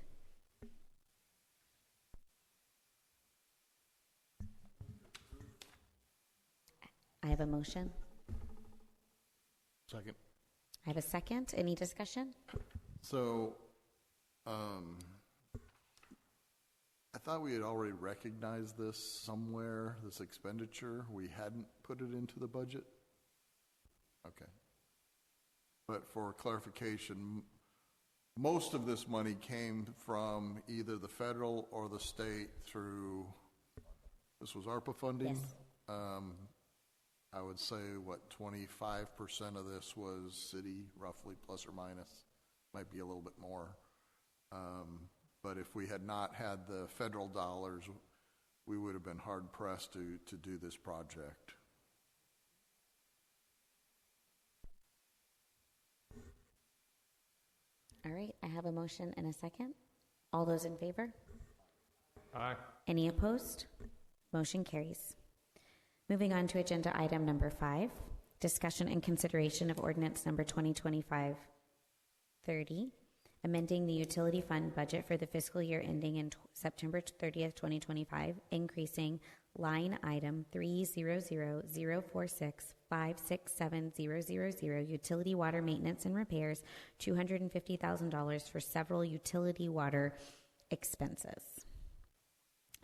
Speaker 1: I have a motion.
Speaker 11: Second.
Speaker 1: I have a second. Any discussion?
Speaker 11: So, I thought we had already recognized this somewhere, this expenditure. We hadn't put it into the budget? Okay. But for clarification, most of this money came from either the federal or the state through, this was ARPA funding?
Speaker 1: Yes.
Speaker 11: I would say, 25% of this was city, roughly, plus or minus. Might be a little bit more. But if we had not had the federal dollars, we would have been hard pressed to do this project.
Speaker 1: All right, I have a motion and a second. All those in favor?
Speaker 7: Aye.
Speaker 1: Any opposed? Motion carries. Moving on to agenda item number 5, discussion and consideration of ordinance number 2025-30, amending the utility fund budget for the fiscal year ending in September 30th, 2025, increasing line item 300,046,567,000 utility water maintenance and repairs, $250,000 for several utility water expenses.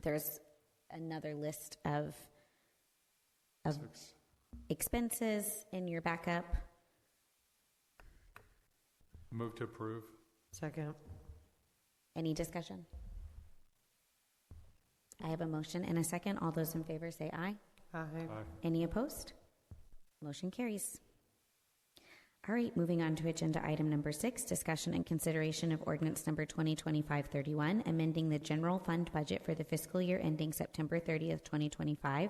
Speaker 1: There's another list of expenses in your backup.
Speaker 7: Move to approve.
Speaker 8: Second.
Speaker 1: Any discussion? I have a motion and a second. All those in favor say aye.
Speaker 8: Aye.
Speaker 7: Aye.
Speaker 1: Any opposed? Motion carries. All right, moving on to agenda item number 6, discussion and consideration of ordinance number 2025-31, amending the general fund budget for the fiscal year ending September 30th, 2025,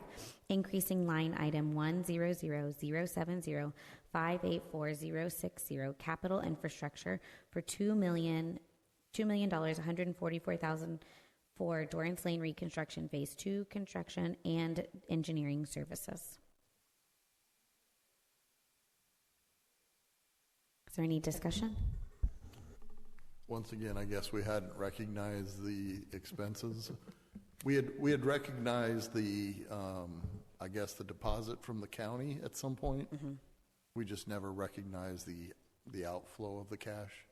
Speaker 1: increasing line item 100,070,584,060 capital infrastructure for $2,144,000 for Dorrance Lane reconstruction phase 2 construction and engineering services. Is there any discussion?
Speaker 11: Once again, I guess we hadn't recognized the expenses. We had recognized the, I guess, the deposit from the county at some point. Mm-hmm. We just never recognized the outflow of the cash.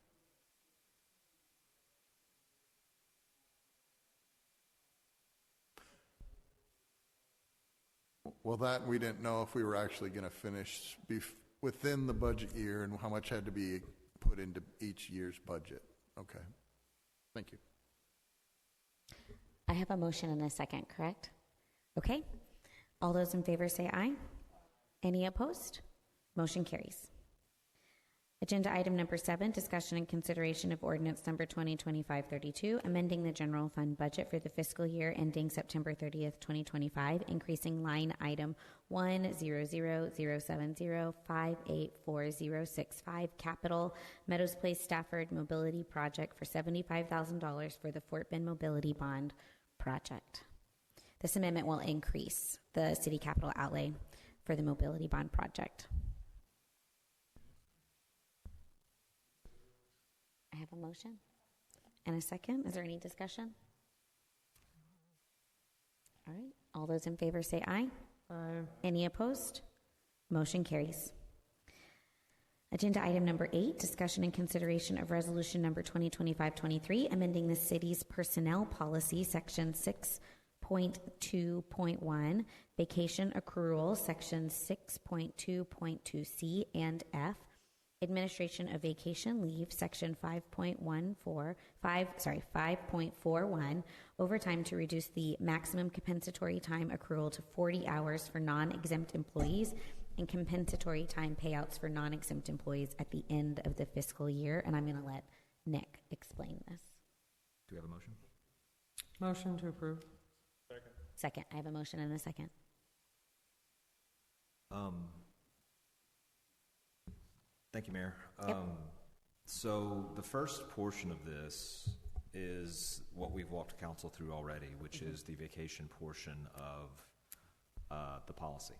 Speaker 11: Well, that we didn't know if we were actually going to finish within the budget year and how much had to be put into each year's budget. Okay. Thank you.
Speaker 1: I have a motion and a second, correct? Okay. All those in favor say aye. Any opposed? Motion carries. Agenda item number 7, discussion and consideration of ordinance number 2025-32, amending the general fund budget for the fiscal year ending September 30th, 2025, increasing line item 100,070,584,065 capital Meadows Place Stafford mobility project for $75,000 for the Fort Bend mobility bond project. This amendment will increase the city capital outlay for the mobility bond project. I have a motion and a second. Is there any discussion? All right. All those in favor say aye.
Speaker 8: Aye.
Speaker 1: Any opposed? Motion carries. Agenda item number 8, discussion and consideration of resolution number 2025-23, amending the city's personnel policy, section 6.2.1, vacation accrual, section 6.2.2C and F, Administration of Vacation Leave, Section 5.41, overtime to reduce the maximum compensatory time accrual to 40 hours for non-exempt employees and compensatory time payouts for non-exempt employees at the end of the fiscal year. And I'm going to let Nick explain this.
Speaker 2: Do we have a motion?
Speaker 8: Motion to approve.
Speaker 1: Second. I have a motion and a second.
Speaker 2: Thank you, Mayor.
Speaker 1: Yep.
Speaker 2: So the first portion of this is what we've walked council through already, which is the vacation portion of the policy.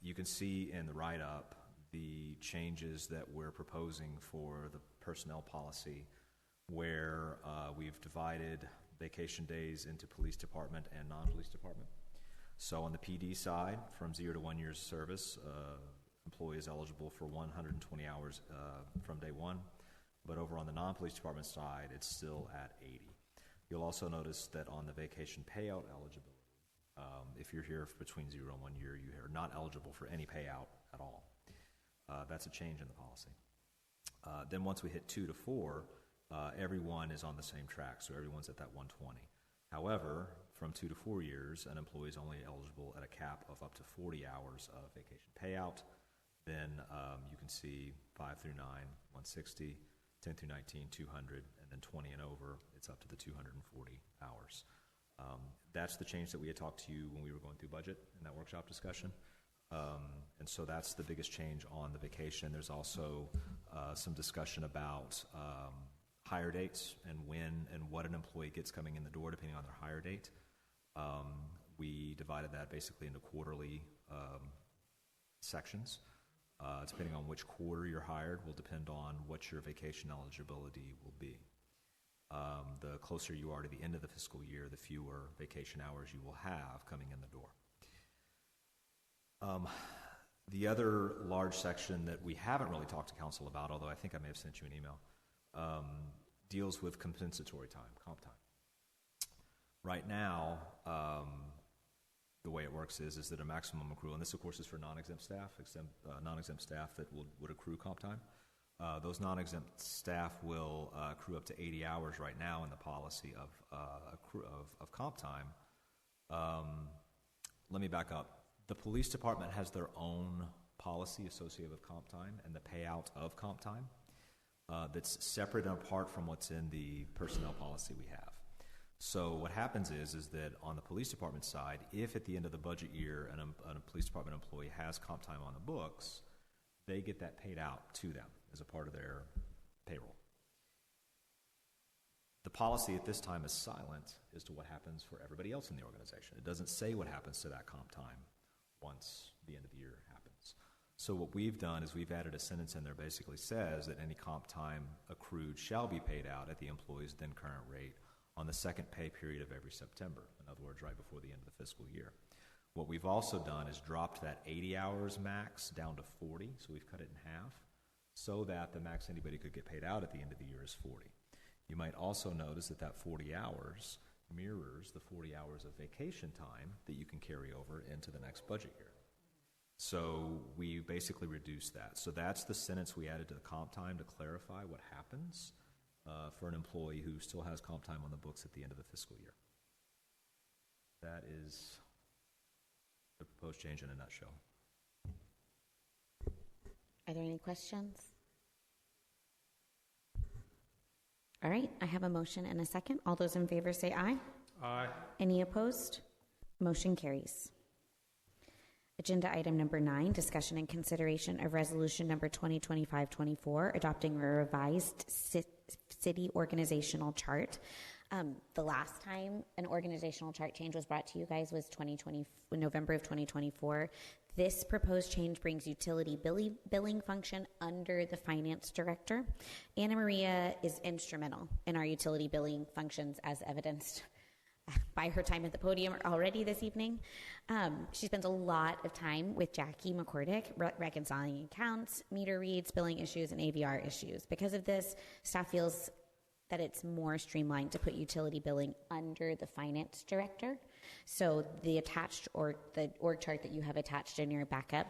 Speaker 2: You can see in the write-up the changes that we're proposing for the personnel policy, where we've divided vacation days into police department and non-police department. So on the PD side, from 0 to 1 year's service, employee is eligible for 120 hours from day one, but over on the non-police department side, it's still at 80. You'll also notice that on the vacation payout eligibility, if you're here between 0 and 1 year, you are not eligible for any payout at all. That's a change in the policy. Then once we hit 2 to 4, everyone is on the same track, so everyone's at that 120. However, from 2 to 4 years, an employee is only eligible at a cap of up to 40 hours of vacation payout. Then you can see 5 through 9, 160, 10 through 19, 200, and then 20 and over, it's up to the 240 hours. That's the change that we had talked to you when we were going through budget in that workshop discussion. And so that's the biggest change on the vacation. There's also some discussion about hire dates and when and what an employee gets coming in the door depending on their hire date. We divided that basically into quarterly sections. Depending on which quarter you're hired will depend on what your vacation eligibility will be. The closer you are to the end of the fiscal year, the fewer vacation hours you will have coming in the door. The other large section that we haven't really talked to council about, although I think I may have sent you an email, deals with compensatory time, comp time. Right now, the way it works is that a maximum accrual, and this of course is for non-exempt staff, non-exempt staff that would accrue comp time. Those non-exempt staff will accrue up to 80 hours right now in the policy of comp time. Let me back up. The police department has their own policy associated with comp time and the payout of comp time that's separate and apart from what's in the personnel policy we have. So what happens is that on the police department side, if at the end of the budget year a police department employee has comp time on the books, they get that paid out to them as a part of their payroll. The policy at this time is silent as to what happens for everybody else in the organization. It doesn't say what happens to that comp time once the end of the year happens. So what we've done is we've added a sentence in there basically says that any comp time accrued shall be paid out at the employee's then current rate on the second pay period of every September. In other words, right before the end of the fiscal year. What we've also done is dropped that 80 hours max down to 40, so we've cut it in half, so that the max anybody could get paid out at the end of the year is 40. You might also notice that 40 hours mirrors the 40 hours of vacation time that you can carry over into the next budget year. So we basically reduced that. So that's the sentence we added to the comp time to clarify what happens for an employee who still has comp time on the books at the end of the fiscal year. That is the proposed change in a nutshell.
Speaker 1: Are there any questions? All right, I have a motion and a second. All those in favor say aye.
Speaker 7: Aye.
Speaker 1: Any opposed? Motion carries. Agenda item number 9, discussion and consideration of resolution number 2025-24, adopting a revised city organizational chart. The last time an organizational chart change was brought to you guys was November of 2024. This proposed change brings utility billing function under the finance director. Anna Maria is instrumental in our utility billing functions, as evidenced by her time at the podium already this evening. She spends a lot of time with Jackie McCordick reconciling accounts, meter reads, billing issues, and AVR issues. Because of this, staff feels that it's more streamlined to put utility billing under the finance director. So the attached or the org chart that you have attached in your backup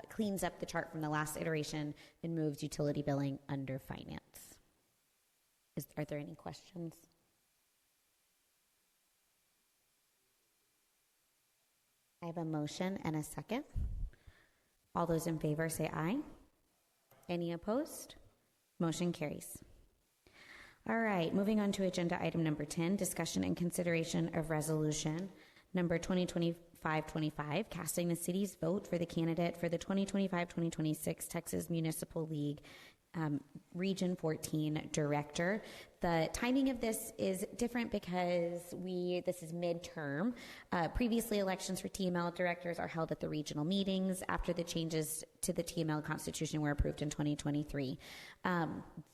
Speaker 1: cleans up the chart from the last iteration and moves utility billing under finance. Are there any questions? I have a motion and a second. All those in favor say aye. Any opposed? Motion carries. All right, moving on to agenda item number 10, discussion and consideration of resolution number 2025-25, casting the city's vote for the candidate for the 2025-2026 Texas Municipal League Region 14 Director. The timing of this is different because this is midterm. Previously, elections for TML directors are held at the regional meetings after the changes to the TML Constitution were approved in 2023.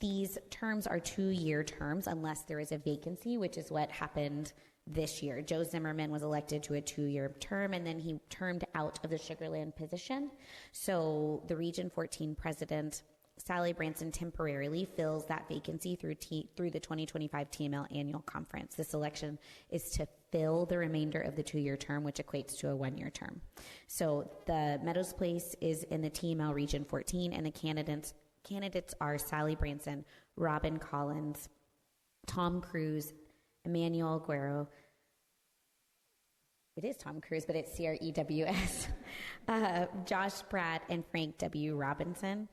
Speaker 1: These terms are 2-year terms unless there is a vacancy, which is what happened this year. Joe Zimmerman was elected to a 2-year term, and then he termed out of the Sugar Land position. So the Region 14 president, Sally Branson, temporarily fills that vacancy through the 2025 TML annual conference. This election is to fill the remainder of the 2-year term, which equates to a 1-year term. So the Meadows Place is in the TML Region 14, and the candidates are Sally Branson, Robin Collins, Tom Cruise, Emmanuel Guerrero. It is Tom Cruise, but it's CREWS. Josh Pratt and Frank W. Robinson.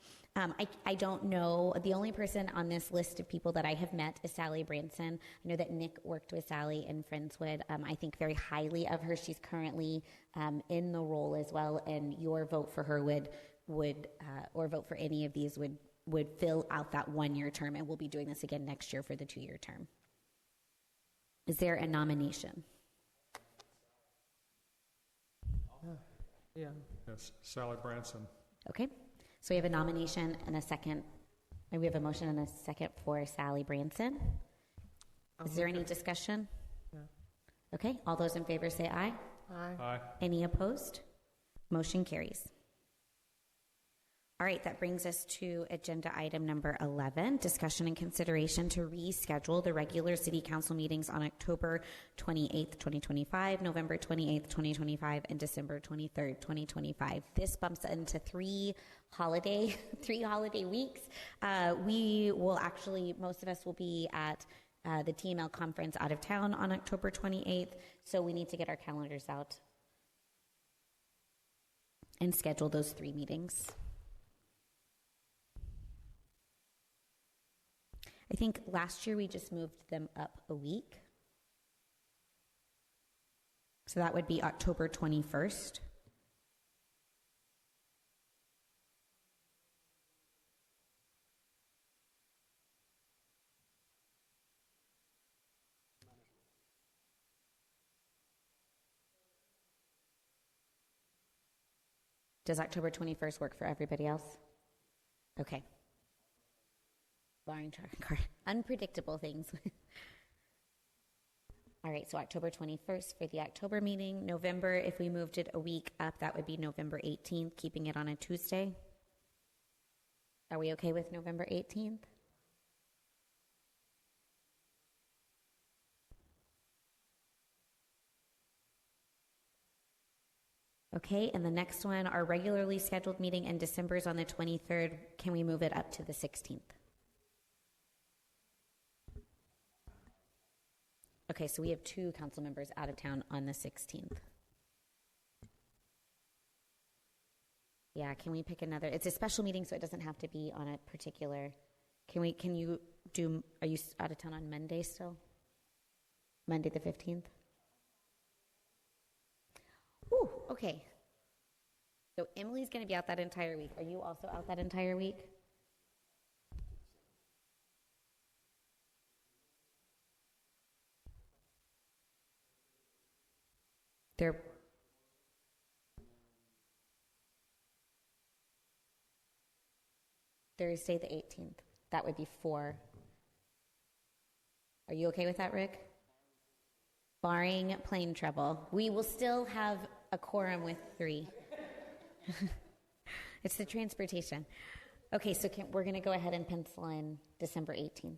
Speaker 1: I don't know. The only person on this list of people that I have met is Sally Branson. I know that Nick worked with Sally in Friendswood. I think very highly of her. She's currently in the role as well, and your vote for her would or vote for any of these would fill out that 1-year term, and we'll be doing this again next year for the 2-year term. Is there a nomination?
Speaker 8: Yeah.
Speaker 7: Yes, Sally Branson.
Speaker 1: Okay. So we have a nomination and a second. We have a motion and a second for Sally Branson. Is there any discussion?
Speaker 8: Yeah.
Speaker 1: Okay. All those in favor say aye.
Speaker 8: Aye.
Speaker 7: Aye.
Speaker 1: Any opposed? Motion carries. All right, that brings us to agenda item number 11, discussion and consideration to reschedule the regular city council meetings on October 28th, 2025, November 28th, 2025, and December 23rd, 2025. This bumps into three holiday weeks. We will actually, most of us will be at the TML conference out of town on October 28th, so we need to get our calendars out and schedule those 3 meetings. I think last year we just moved them up a week. So that would be October 21st. Does October 21st work for everybody else? Okay. Unpredictable things. All right, so October 21st for the October meeting. November, if we moved it a week up, that would be November 18th, keeping it on a Tuesday. Are we okay with November 18th? Okay, and the next one, our regularly scheduled meeting in December is on the 23rd. Can we move it up to the 16th? Okay, so we have 2 council members out of town on the 16th. Yeah, can we pick another? It's a special meeting, so it doesn't have to be on a particular. Are you out of town on Monday still? Monday the 15th? Ooh, okay. So Emily's going to be out that entire week. Are you also out that entire week? Thursday the 18th. That would be 4. Are you okay with that, Rick? Barring plane trouble. We will still have a quorum with 3. It's the transportation. Okay, so we're going to go ahead and pencil in December 18th.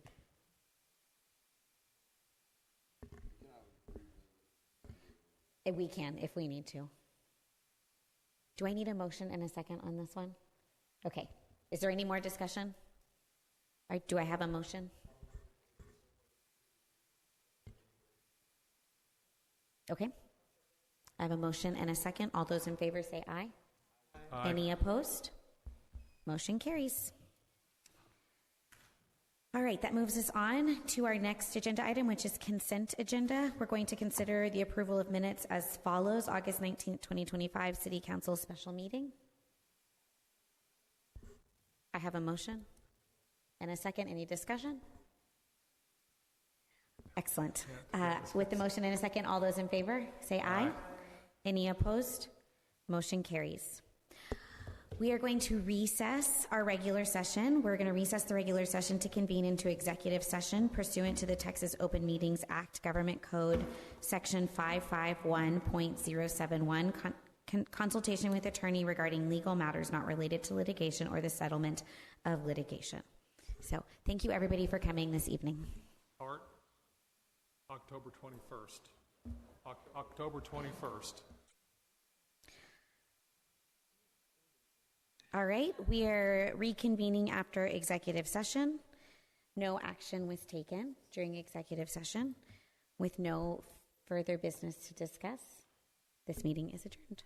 Speaker 1: We can, if we need to. Do I need a motion and a second on this one? Okay. Is there any more discussion? All right, do I have a motion? Okay. I have a motion and a second. All those in favor say aye.
Speaker 7: Aye.
Speaker 1: Any opposed? Motion carries. All right, that moves us on to our next agenda item, which is consent agenda. We're going to consider the approval of minutes as follows. August 19th, 2025, City Council special meeting. I have a motion and a second. Any discussion? Excellent. With the motion and a second, all those in favor, say aye. Any opposed? Motion carries. We are going to recess our regular session. We're going to recess the regular session to convene into executive session pursuant to the Texas Open Meetings Act, Government Code, Section 551.071, consultation with attorney regarding legal matters not related to litigation or the settlement of litigation. So thank you, everybody, for coming this evening.
Speaker 7: Art, October 21st. October 21st.
Speaker 1: All right, we are reconvening after executive session. No action was taken during executive session. With no further business to discuss, this meeting is adjourned.